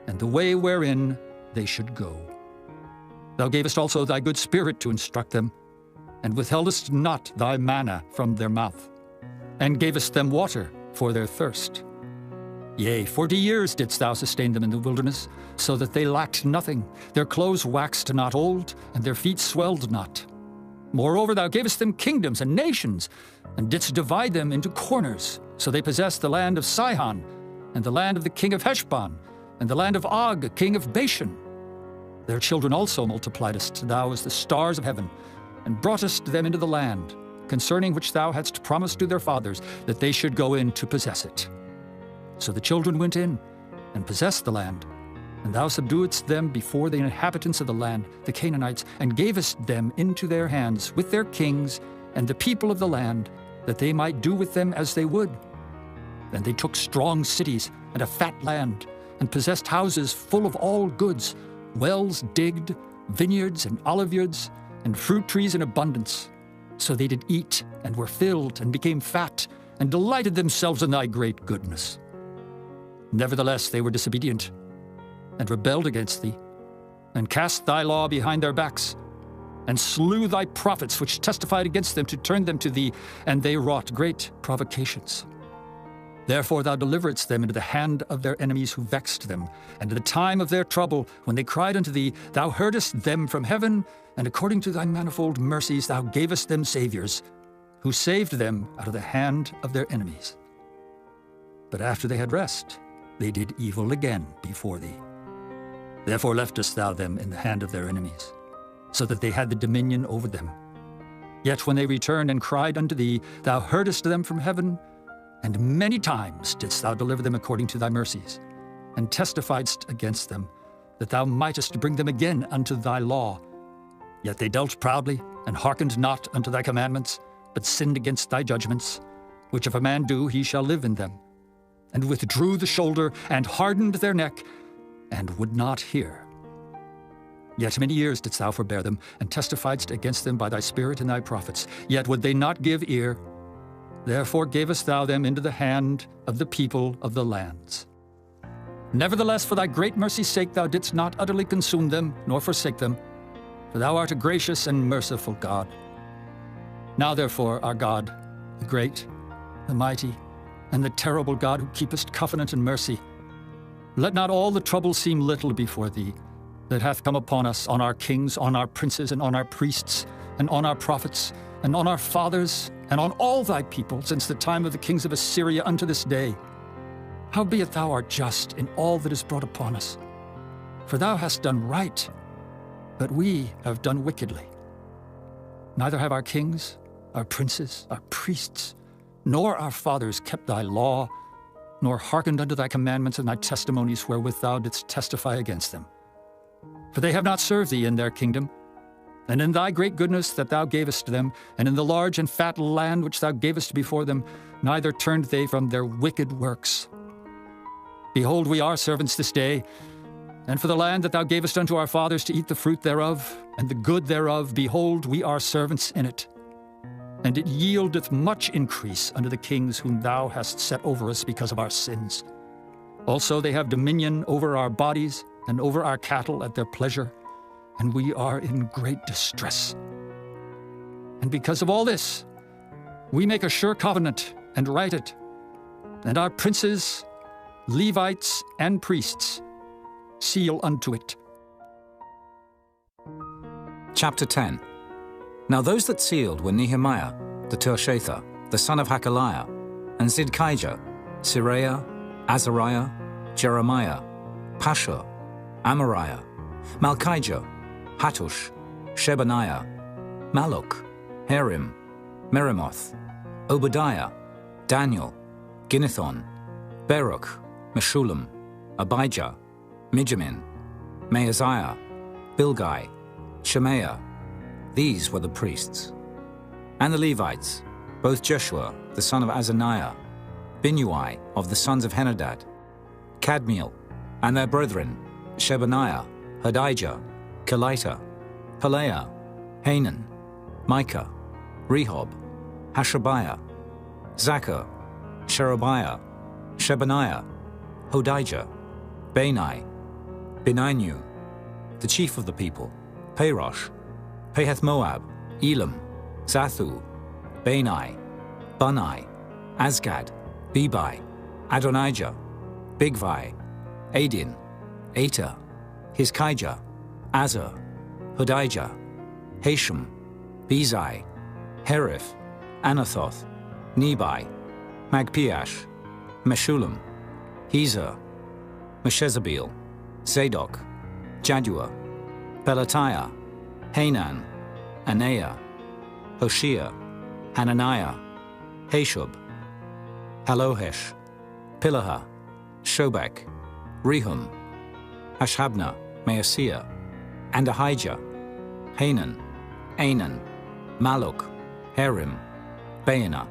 and the way wherein they should go. Thou gavest also thy good spirit to instruct them, and withheldest not thy manna from their mouth, and gavest them water for their thirst. Yea, 40 years didst thou sustain them in the wilderness, so that they lacked nothing. Their clothes waxed not old, and their feet swelled not. Moreover, thou gavest them kingdoms and nations, and didst divide them into corners. So they possessed the land of Sihon, and the land of the king of Heshbon, and the land of Og, king of Bashan. Their children also multipliedst thou as the stars of heaven, and broughtest them into the land, concerning which thou hadst promised to their fathers, that they should go in to possess it. So the children went in, and possessed the land, and thou subduedst them before the inhabitants of the land, the Canaanites, and gavest them into their hands with their kings and the people of the land, that they might do with them as they would. Then they took strong cities and a fat land, and possessed houses full of all goods, wells digged, vineyards and oliveyards, and fruit trees in abundance. So they did eat, and were filled, and became fat, and delighted themselves in thy great goodness. Nevertheless they were disobedient, and rebelled against thee, and cast thy law behind their backs, and slew thy prophets which testified against them to turn them to thee, and they wrought great provocations. Therefore thou deliveredst them into the hand of their enemies who vexed them, and in the time of their trouble, when they cried unto thee, thou heardest them from heaven, and according to thy manifold mercies thou gavest them saviors, who saved them out of the hand of their enemies. But after they had rest, they did evil again before thee. Therefore leftest thou them in the hand of their enemies, so that they had the dominion over them. Yet when they returned and cried unto thee, thou heardest them from heaven, and many times didst thou deliver them according to thy mercies, and testifiedst against them, that thou mightest bring them again unto thy law. Yet they dealt proudly, and hearkened not unto thy commandments, but sinned against thy judgments, which if a man do, he shall live in them, and withdrew the shoulder, and hardened their neck, and would not hear. Yet many years didst thou forbear them, and testifiedst against them by thy Spirit and thy prophets. Yet would they not give ear. Therefore gavest thou them into the hand of the people of the lands. Nevertheless, for thy great mercy's sake, thou didst not utterly consume them, nor forsake them, for thou art a gracious and merciful God. Now therefore, our God, the great, the mighty, and the terrible God, who keepest covenant and mercy, let not all the trouble seem little before thee, that hath come upon us, on our kings, on our princes, and on our priests, and on our prophets, and on our fathers, and on all thy people, since the time of the kings of Assyria unto this day. Howbeit thou art just in all that is brought upon us. For thou hast done right, but we have done wickedly. Neither have our kings, our princes, our priests, nor our fathers kept thy law, nor hearkened unto thy commandments and thy testimonies wherewith thou didst testify against them. For they have not served thee in their kingdom, and in thy great goodness that thou gavest them, and in the large and fat land which thou gavest before them, neither turned they from their wicked works. Behold, we are servants this day, and for the land that thou gavest unto our fathers to eat the fruit thereof, and the good thereof, behold, we are servants in it. And it yieldeth much increase unto the kings whom thou hast set over us because of our sins. Also they have dominion over our bodies, and over our cattle at their pleasure, and we are in great distress. And because of all this, we make a sure covenant and write it, and our princes, Levites, and priests seal unto it. Chapter 10. Now those that sealed were Nehemiah, the Tirshatha, the son of Hakaliah, and Zidkijah, Siraiah, Azariah, Jeremiah, Pashur, Amariah, Malchijah, Hattush, Shebaniah, Maluk, Harim, Meremoth, Obadiah, Daniel, Ginnethon, Baruch, Meshullam, Abijah, Mijamin, Maaziah, Bilgai, Shemaiah. These were the priests. And the Levites, both Jeshua, the son of Azaniah, Binnui of the sons of Henadad, Kadmiel, and their brethren, Shebaniah, Hodijah, Kelita, Pelaiah, Hanan, Micah, Rehob, Hashabiah, Zachar, Sherebiah, Shebaniah, Hodijah, Bani, Beninu, the chief of the people, Parosh, Pahath-Moab, Elam, Zathu, Bani, Bunai, Azgad, Bebai, Adonijah, Bigvai, Adin, Ater, Hizkijah, Azar, Hodijah, Hashem, Bezai, Herif, Anathoth, Nebai, Magpiash, Meshullam, Hezer, Meshezabeel, Zadok, Jaddua, Pelatiah, Hanan, Anaiah, Hoshea, Hananiah, Hashub, Halohesh, Pilaha, Shobek, Rehum, Hashabna, Maaseiah, and Ahijah, Hanan, Anan, Maluk, Harim, Baanah,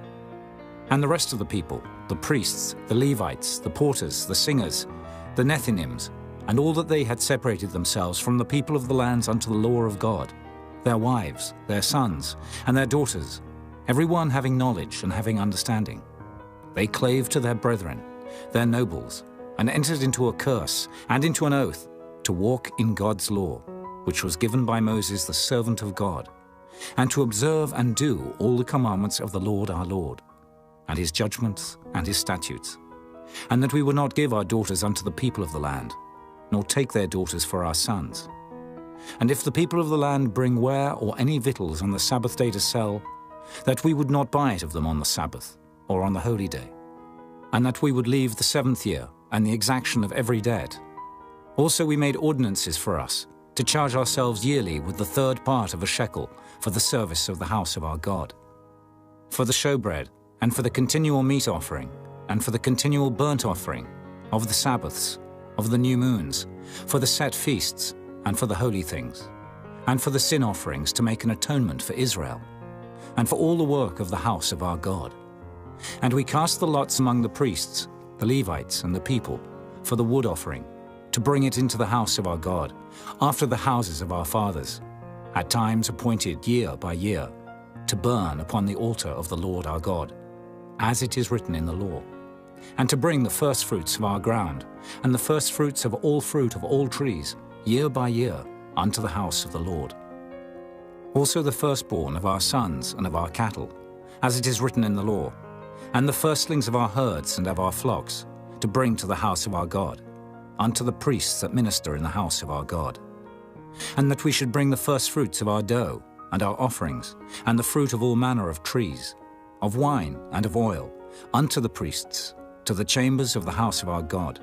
and the rest of the people, the priests, the Levites, the porters, the singers, the Nethinims, and all that they had separated themselves from the people of the lands unto the law of God, their wives, their sons, and their daughters, every one having knowledge and having understanding. They clave to their brethren, their nobles, and entered into a curse and into an oath to walk in God's law, which was given by Moses the servant of God, and to observe and do all the commandments of the Lord our Lord, and his judgments and his statutes, and that we would not give our daughters unto the people of the land, nor take their daughters for our sons. And if the people of the land bring ware or any victuals on the Sabbath day to sell, that we would not buy it of them on the Sabbath or on the holy day, and that we would leave the 7th year and the exaction of every debt. Also we made ordinances for us to charge ourselves yearly with the 3rd part of a shekel for the service of the house of our God, for the showbread, and for the continual meat offering, and for the continual burnt offering, of the Sabbaths, of the new moons, for the set feasts, and for the holy things, and for the sin offerings to make an atonement for Israel, and for all the work of the house of our God. And we cast the lots among the priests, the Levites, and the people, for the wood offering, to bring it into the house of our God, after the houses of our fathers, at times appointed year by year, to burn upon the altar of the Lord our God, as it is written in the law, and to bring the firstfruits of our ground, and the firstfruits of all fruit of all trees, year by year, unto the house of the Lord. Also the firstborn of our sons and of our cattle, as it is written in the law, and the firstlings of our herds and of our flocks, to bring to the house of our God, unto the priests that minister in the house of our God. And that we should bring the firstfruits of our dough, and our offerings, and the fruit of all manner of trees, of wine and of oil, unto the priests, to the chambers of the house of our God,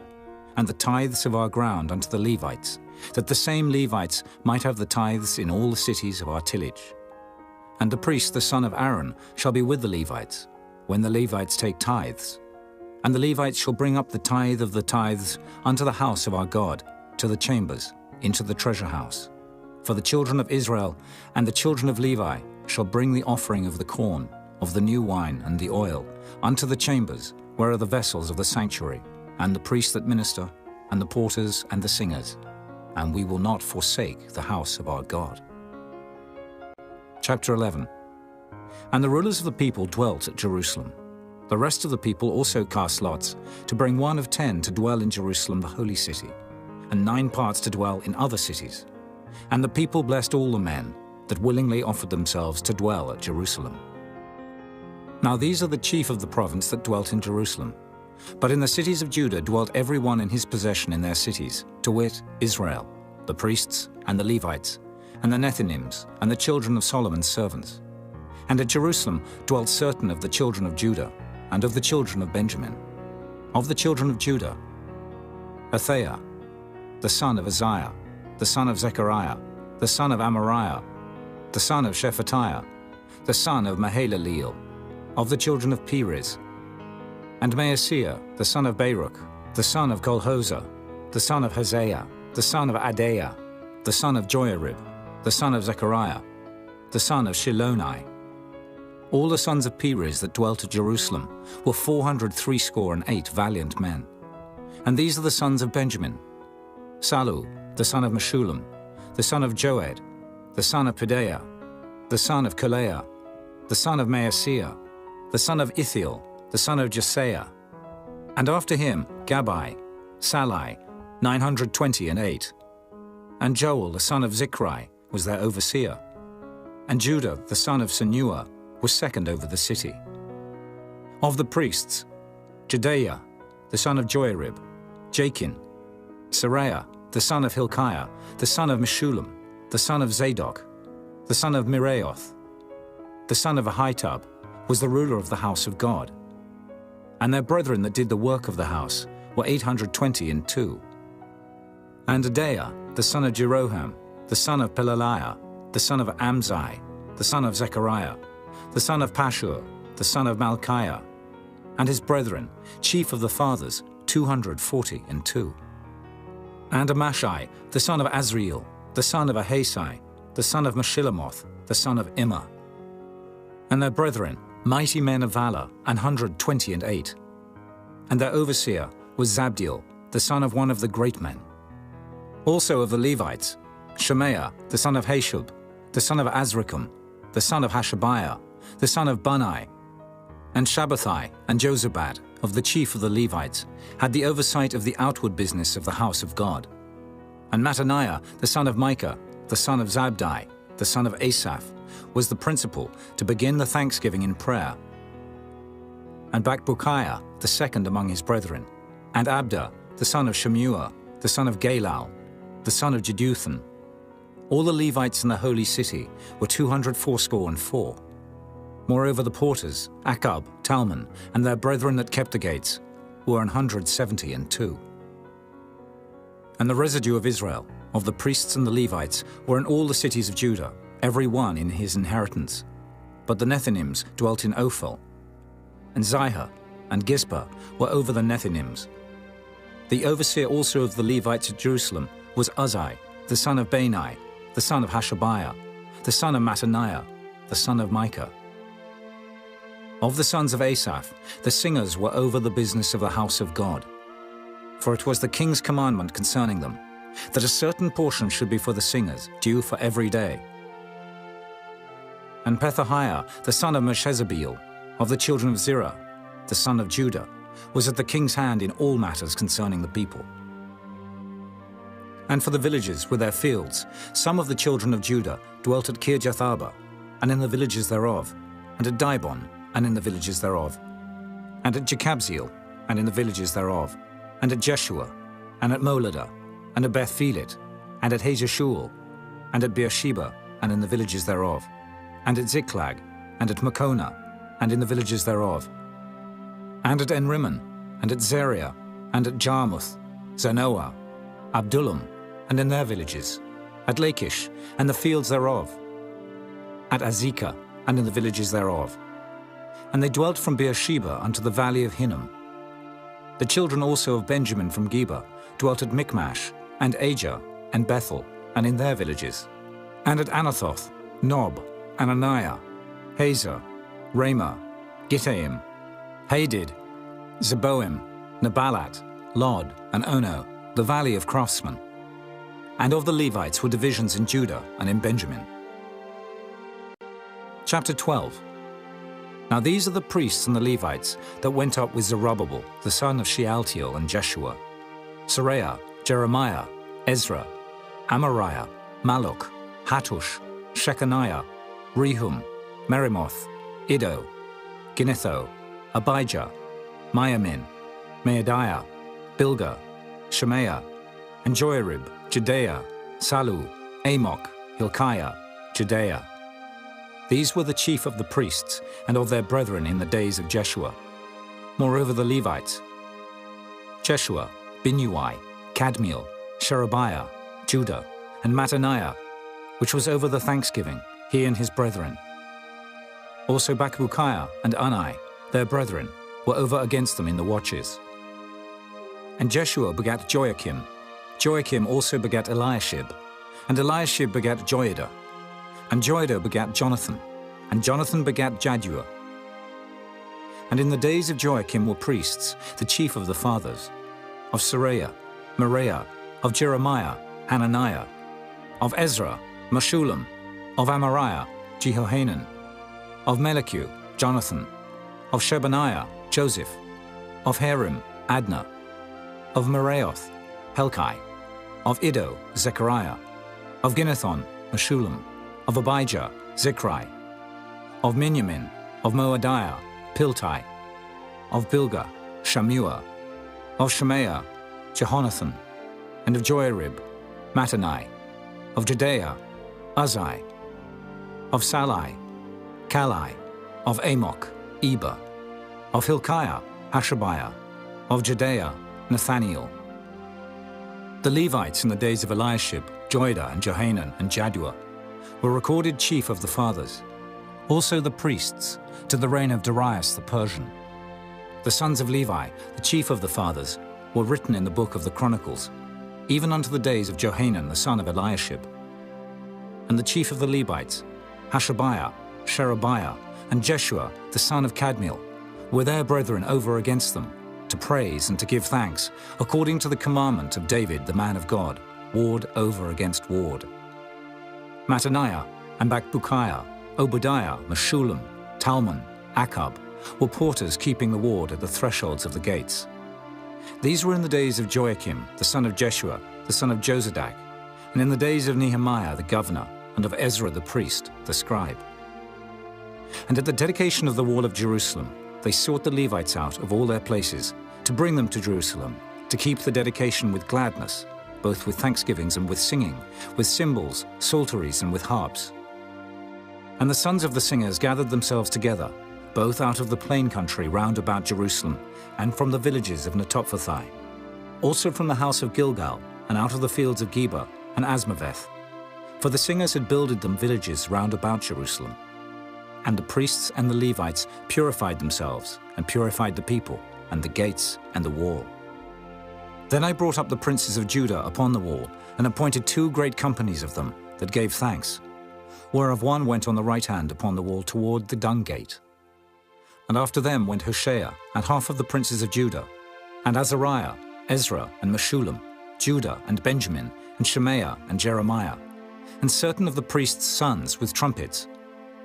and the tithes of our ground unto the Levites, that the same Levites might have the tithes in all the cities of our tillage. And the priest, the son of Aaron, shall be with the Levites, when the Levites take tithes. And the Levites shall bring up the tithe of the tithes unto the house of our God, to the chambers, into the treasure house. For the children of Israel and the children of Levi shall bring the offering of the corn, of the new wine and the oil, unto the chambers, where are the vessels of the sanctuary, and the priests that minister, and the porters and the singers, and we will not forsake the house of our God. Chapter 11. And the rulers of the people dwelt at Jerusalem. The rest of the people also cast lots, to bring 1 of 10 to dwell in Jerusalem the holy city, and 9 parts to dwell in other cities. And the people blessed all the men that willingly offered themselves to dwell at Jerusalem. Now these are the chief of the province that dwelt in Jerusalem. But in the cities of Judah dwelt every one in his possession in their cities, to wit, Israel, the priests and the Levites, and the Nethinims, and the children of Solomon's servants. And at Jerusalem dwelt certain of the children of Judah, and of the children of Benjamin. Of the children of Judah, Athaiah, the son of Uzziah, the son of Zechariah, the son of Amariah, the son of Shephatiah, the son of Mahalaleel, of the children of Perez, and Maaseiah, the son of Baruch, the son of Kolhozah, the son of Hosea, the son of Adaiah, the son of Joiarib, the son of Zechariah, the son of Shiloni. All the sons of Perez that dwelt at Jerusalem were 468 valiant men. And these are the sons of Benjamin: Salu, the son of Meshullam, the son of Joed, the son of Pedaiah, the son of Kaleah, the son of Maaseiah, the son of Ithiel, the son of Jesaiah. And after him Gabai, Salai, 928. And Joel, the son of Zichri, was their overseer. And Judah, the son of Senua, was second over the city. Of the priests, Jedaiah, the son of Joiarib, Jachin, Seraiah, the son of Hilkiah, the son of Meshullam, the son of Zadok, the son of Miraioth, the son of Ahitub, was the ruler of the house of God. And their brethren that did the work of the house were 822. And Adaiah, the son of Jeroham, the son of Pelaliah, the son of Amzai, the son of Zechariah, the son of Pashur, the son of Malchiah, and his brethren, chief of the fathers, 242. And Amashai, the son of Azriel, the son of Ahasai, the son of Meshillamoth, the son of Immer. And their brethren, mighty men of valor, 128. And their overseer was Zabdiel, the son of one of the great men. Also of the Levites, Shemaiah, the son of Hashub, the son of Azrikam, the son of Hashabiah, the son of Bunai, and Shabbathai and Jozabad, of the chief of the Levites, had the oversight of the outward business of the house of God. And Mattaniah, the son of Micah, the son of Zabdi, the son of Asaph, was the principal to begin the thanksgiving in prayer. And Bakbukiah, the second among his brethren, and Abda, the son of Shemua, the son of Galal, the son of Jeduthun. All the Levites in the holy city were 284. Moreover, the porters, Akab, Talmon, and their brethren that kept the gates, were 172. And the residue of Israel, of the priests and the Levites, were in all the cities of Judah, every one in his inheritance. But the Nethinims dwelt in Ophel, and Zihah and Gizpah were over the Nethinims. The overseer also of the Levites at Jerusalem was Uzzi, the son of Bani, the son of Hashabiah, the son of Mattaniah, the son of Micah. Of the sons of Asaph, the singers were over the business of the house of God. For it was the king's commandment concerning them, that a certain portion should be for the singers, due for every day. And Pethahiah, the son of Meshezabeel, of the children of Zerah, the son of Judah, was at the king's hand in all matters concerning the people. And for the villages with their fields, some of the children of Judah dwelt at Kirjath-arba, and in the villages thereof, and at Dibon, and in the villages thereof, and at Jekabzeel, and in the villages thereof, and at Jeshua, and at Moladah, and at Beth-Phelet, and at Hazeshul, and at Beersheba, and in the villages thereof, and at Ziklag, and at Makona, and in the villages thereof, and at Enrimmon, and at Zeriah, and at Jarmuth, Zanoah, Abdullam, and in their villages, at Lachish, and the fields thereof, at Azekah, and in the villages thereof. And they dwelt from Beersheba unto the valley of Hinnom. The children also of Benjamin from Geba dwelt at Michmash, and Ajah, and Bethel, and in their villages, and at Anathoth, Nob, Ananiah, Hazor, Ramah, Gittaim, Hadid, Zeboim, Nebalat, Lod, and Ono, the valley of craftsmen. And of the Levites were divisions in Judah and in Benjamin. Chapter 12. Now these are the priests and the Levites that went up with Zerubbabel, the son of Shealtiel, and Jeshua, Seraiah, Jeremiah, Ezra, Amariah, Malluch, Hattush, Shechaniah, Rehum, Merimoth, Iddo, Ginnetho, Abijah, Miamin, Maadiah, Bilgah, Shemaiah, and Joiarib, Judea, Salu, Amok, Hilkiah, Judea. These were the chief of the priests and of their brethren in the days of Jeshua. Moreover the Levites, Jeshua, Binnui, Kadmiel, Sherebiah, Judah, and Mattaniah, which was over the thanksgiving, he and his brethren. Also Bakbukiah and Unai, their brethren, were over against them in the watches. And Jeshua begat Joachim. Joachim also begat Eliashib. And Eliashib begat Joiada. And Joiada begat Jonathan. And Jonathan begat Jaddua. And in the days of Joachim were priests, the chief of the fathers, of Seraiah, Moriah, of Jeremiah, Hananiah, of Ezra, Meshullam, of Amariah, Jehohanan, of Melichu, Jonathan, of Shebaniah, Joseph, of Harim, Adna, of Meraioth, Helkai, of Iddo, Zechariah, of Ginnethon, Meshullam, of Abijah, Zichri, of Miniamin, of Moadiah, Piltai, of Bilgah, Shammua, of Shemaiah, Jehonathan, and of Joarib, Mattani, of Judea, Uzai, of Salai, Kalai, of Amok, Eber, of Hilkiah, Hashabiah, of Judea, Nathaniel. The Levites in the days of Eliashib, Joiada, and Johanan, and Jaddua, were recorded chief of the fathers. Also the priests, to the reign of Darius the Persian. The sons of Levi, the chief of the fathers, were written in the book of the Chronicles, even unto the days of Johanan the son of Eliashib. And the chief of the Levites, Hashabiah, Sherebiah, and Jeshua the son of Kadmiel, were their brethren over against them, to praise and to give thanks, according to the commandment of David the man of God, ward over against ward. Mattaniah and Bakbukiah, Obadiah, Meshullam, Talmon, Akab, were porters keeping the ward at the thresholds of the gates. These were in the days of Joachim, the son of Jeshua, the son of Jozadak, and in the days of Nehemiah the governor, and of Ezra the priest, the scribe. And at the dedication of the wall of Jerusalem, they sought the Levites out of all their places, to bring them to Jerusalem, to keep the dedication with gladness, both with thanksgivings and with singing, with cymbals, psalteries, and with harps. And the sons of the singers gathered themselves together, both out of the plain country round about Jerusalem, and from the villages of Netophathi, also from the house of Gilgal, and out of the fields of Geba and Asmaveth. For the singers had builded them villages round about Jerusalem. And the priests and the Levites purified themselves, and purified the people, and the gates, and the wall. Then I brought up the princes of Judah upon the wall, and appointed 2 great companies of them, that gave thanks, whereof one went on the right hand upon the wall toward the dung gate. And after them went Hoshea, and half of the princes of Judah, and Azariah, Ezra, and Meshullam, Judah, and Benjamin, and Shemaiah, and Jeremiah, and certain of the priests' sons with trumpets,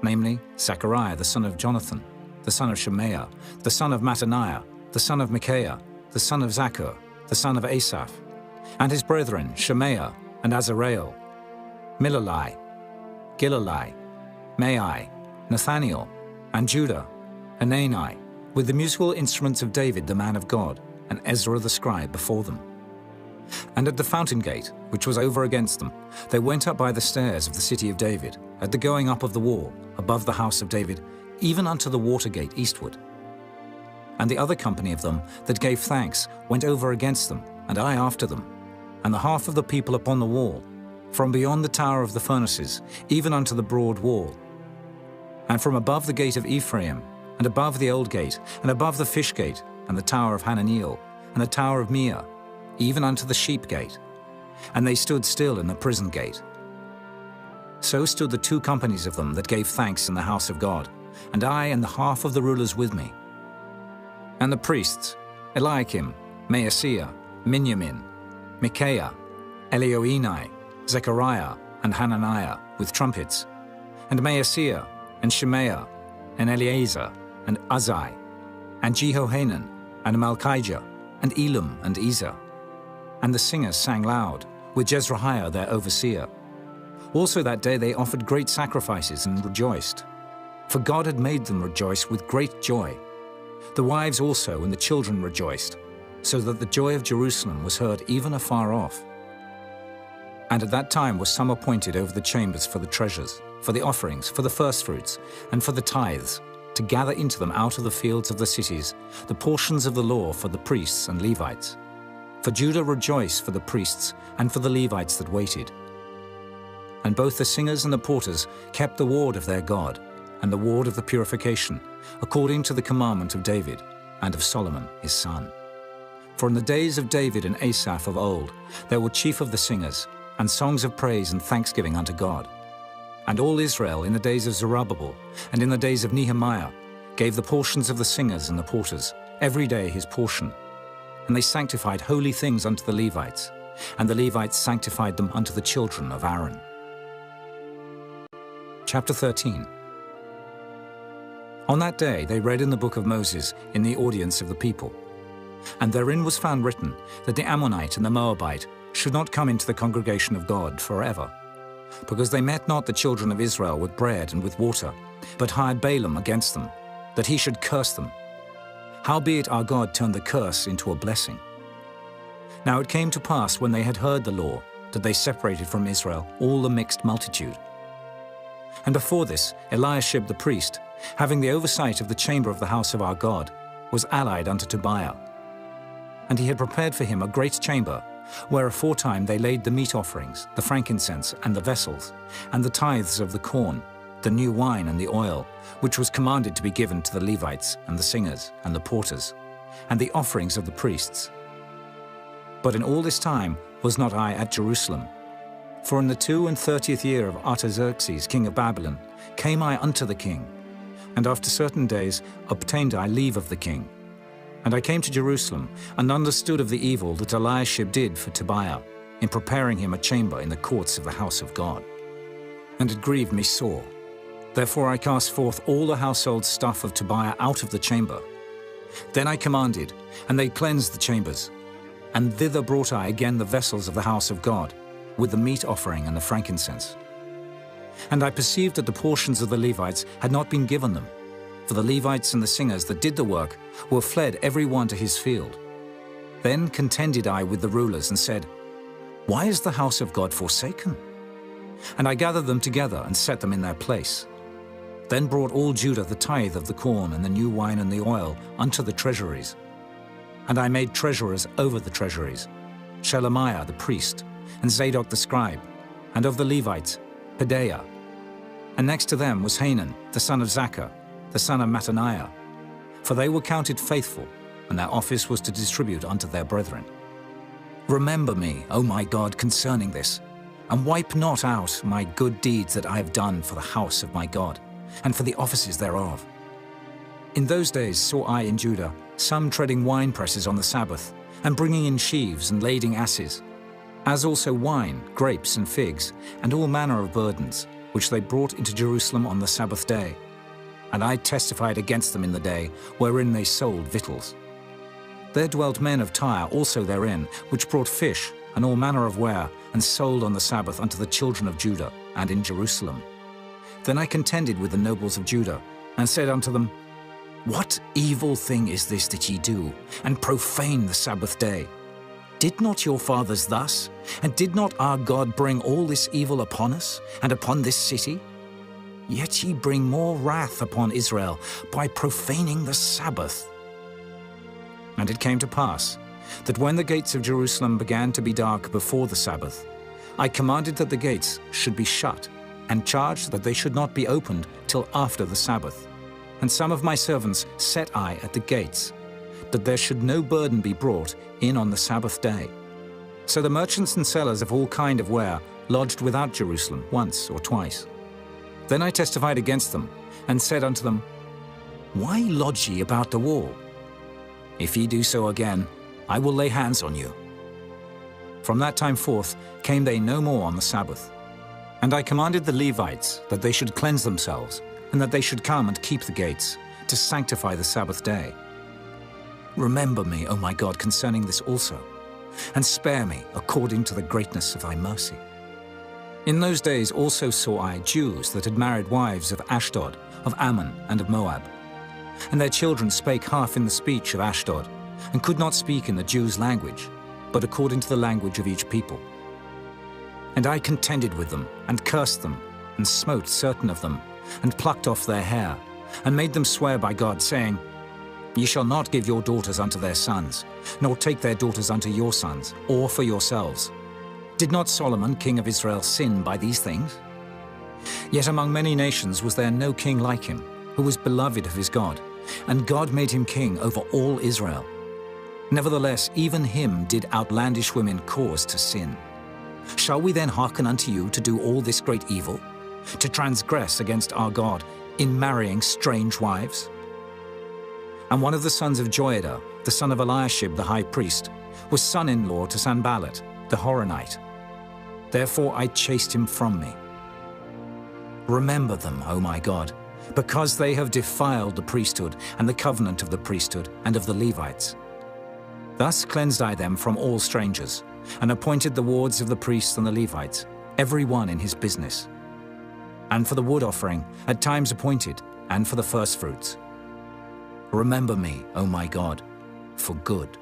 namely Zechariah the son of Jonathan, the son of Shemaiah, the son of Mattaniah, the son of Micaiah, the son of Zaccur, the son of Asaph, and his brethren Shemaiah and Azareel, Milalai, Gilalai, Mai, Nathaniel, and Judah, Hanani, with the musical instruments of David the man of God, and Ezra the scribe before them. And at the fountain gate, which was over against them, they went up by the stairs of the city of David, at the going up of the wall, above the house of David, even unto the water gate eastward. And the other company of them that gave thanks went over against them, and I after them, and the half of the people upon the wall, from beyond the tower of the furnaces, even unto the broad wall. And from above the gate of Ephraim, and above the old gate, and above the fish gate, and the tower of Hananiel, and the tower of Meah, even unto the sheep gate. And they stood still in the prison gate. So stood the 2 companies of them that gave thanks in the house of God, and I and the half of the rulers with me. And the priests, Eliakim, Maaseiah, Miniamin, Micaiah, Elioenai, Zechariah, and Hananiah, with trumpets, and Maaseiah, and Shemaiah, and Eleazar, and Uzai, and Jehohanan, and Malchijah, and Elam, and Ezer. And the singers sang loud, with Jezrahiah their overseer. Also that day they offered great sacrifices and rejoiced, for God had made them rejoice with great joy. The wives also and the children rejoiced, so that the joy of Jerusalem was heard even afar off. And at that time were some appointed over the chambers for the treasures, for the offerings, for the firstfruits, and for the tithes, to gather into them out of the fields of the cities the portions of the law for the priests and Levites. For Judah rejoiced for the priests and for the Levites that waited. And both the singers and the porters kept the ward of their God, and the ward of the purification, according to the commandment of David, and of Solomon his son. For in the days of David and Asaph of old, there were chief of the singers, and songs of praise and thanksgiving unto God. And all Israel in the days of Zerubbabel, and in the days of Nehemiah, gave the portions of the singers and the porters, every day his portion. And they sanctified holy things unto the Levites, and the Levites sanctified them unto the children of Aaron. Chapter 13. On that day they read in the book of Moses in the audience of the people. And therein was found written that the Ammonite and the Moabite should not come into the congregation of God forever, because they met not the children of Israel with bread and with water, but hired Balaam against them, that he should curse them. Howbeit our God turned the curse into a blessing. Now it came to pass, when they had heard the law, that they separated from Israel all the mixed multitude. And before this, Eliashib the priest, having the oversight of the chamber of the house of our God, was allied unto Tobiah. And he had prepared for him a great chamber, where aforetime they laid the meat offerings, the frankincense, and the vessels, and the tithes of the corn, the new wine and the oil, which was commanded to be given to the Levites, and the singers, and the porters, and the offerings of the priests. But in all this time was not I at Jerusalem. For in the 32nd year of Artaxerxes, king of Babylon, came I unto the king, and after certain days obtained I leave of the king. And I came to Jerusalem, and understood of the evil that Eliashib did for Tobiah, in preparing him a chamber in the courts of the house of God. And it grieved me sore. Therefore I cast forth all the household stuff of Tobiah out of the chamber. Then I commanded, and they cleansed the chambers. And thither brought I again the vessels of the house of God, with the meat offering and the frankincense. And I perceived that the portions of the Levites had not been given them, for the Levites and the singers that did the work were fled every one to his field. Then contended I with the rulers and said, Why is the house of God forsaken? And I gathered them together and set them in their place. Then brought all Judah the tithe of the corn and the new wine and the oil unto the treasuries. And I made treasurers over the treasuries, Shelemiah the priest, and Zadok the scribe, and of the Levites, Pedaiah. And next to them was Hanan, the son of Zaccur, the son of Mattaniah, for they were counted faithful, and their office was to distribute unto their brethren. Remember me, O my God, concerning this, and wipe not out my good deeds that I have done for the house of my God, and for the offices thereof. In those days saw I in Judah some treading wine presses on the Sabbath, and bringing in sheaves and lading asses, as also wine, grapes, and figs, and all manner of burdens, which they brought into Jerusalem on the Sabbath day. And I testified against them in the day wherein they sold victuals. There dwelt men of Tyre also therein, which brought fish and all manner of ware, and sold on the Sabbath unto the children of Judah, and in Jerusalem. Then I contended with the nobles of Judah, and said unto them, What evil thing is this that ye do, and profane the Sabbath day? Did not your fathers thus? And did not our God bring all this evil upon us, and upon this city? Yet ye bring more wrath upon Israel by profaning the Sabbath. And it came to pass, that when the gates of Jerusalem began to be dark before the Sabbath, I commanded that the gates should be shut, and charged that they should not be opened till after the Sabbath. And some of my servants set I at the gates, that there should no burden be brought in on the Sabbath day. So the merchants and sellers of all kind of ware lodged without Jerusalem once or twice. Then I testified against them, and said unto them, Why lodge ye about the wall? If ye do so again, I will lay hands on you. From that time forth came they no more on the Sabbath. And I commanded the Levites that they should cleanse themselves, and that they should come and keep the gates, to sanctify the Sabbath day. Remember me, O my God, concerning this also, and spare me according to the greatness of thy mercy. In those days also saw I Jews that had married wives of Ashdod, of Ammon, and of Moab. And their children spake half in the speech of Ashdod, and could not speak in the Jews' language, but according to the language of each people. And I contended with them, and cursed them, and smote certain of them, and plucked off their hair, and made them swear by God, saying, Ye shall not give your daughters unto their sons, nor take their daughters unto your sons, or for yourselves. Did not Solomon, king of Israel, sin by these things? Yet among many nations was there no king like him, who was beloved of his God, and God made him king over all Israel. Nevertheless, even him did outlandish women cause to sin. Shall we then hearken unto you to do all this great evil, to transgress against our God in marrying strange wives? And one of the sons of Joiada, the son of Eliashib the high priest, was son-in-law to Sanballat, the Horonite. Therefore I chased him from me. Remember them, O my God, because they have defiled the priesthood and the covenant of the priesthood and of the Levites. Thus cleansed I them from all strangers, and appointed the wards of the priests and the Levites, every one in his business. And for the wood offering, at times appointed, and for the firstfruits. Remember me, O my God, for good.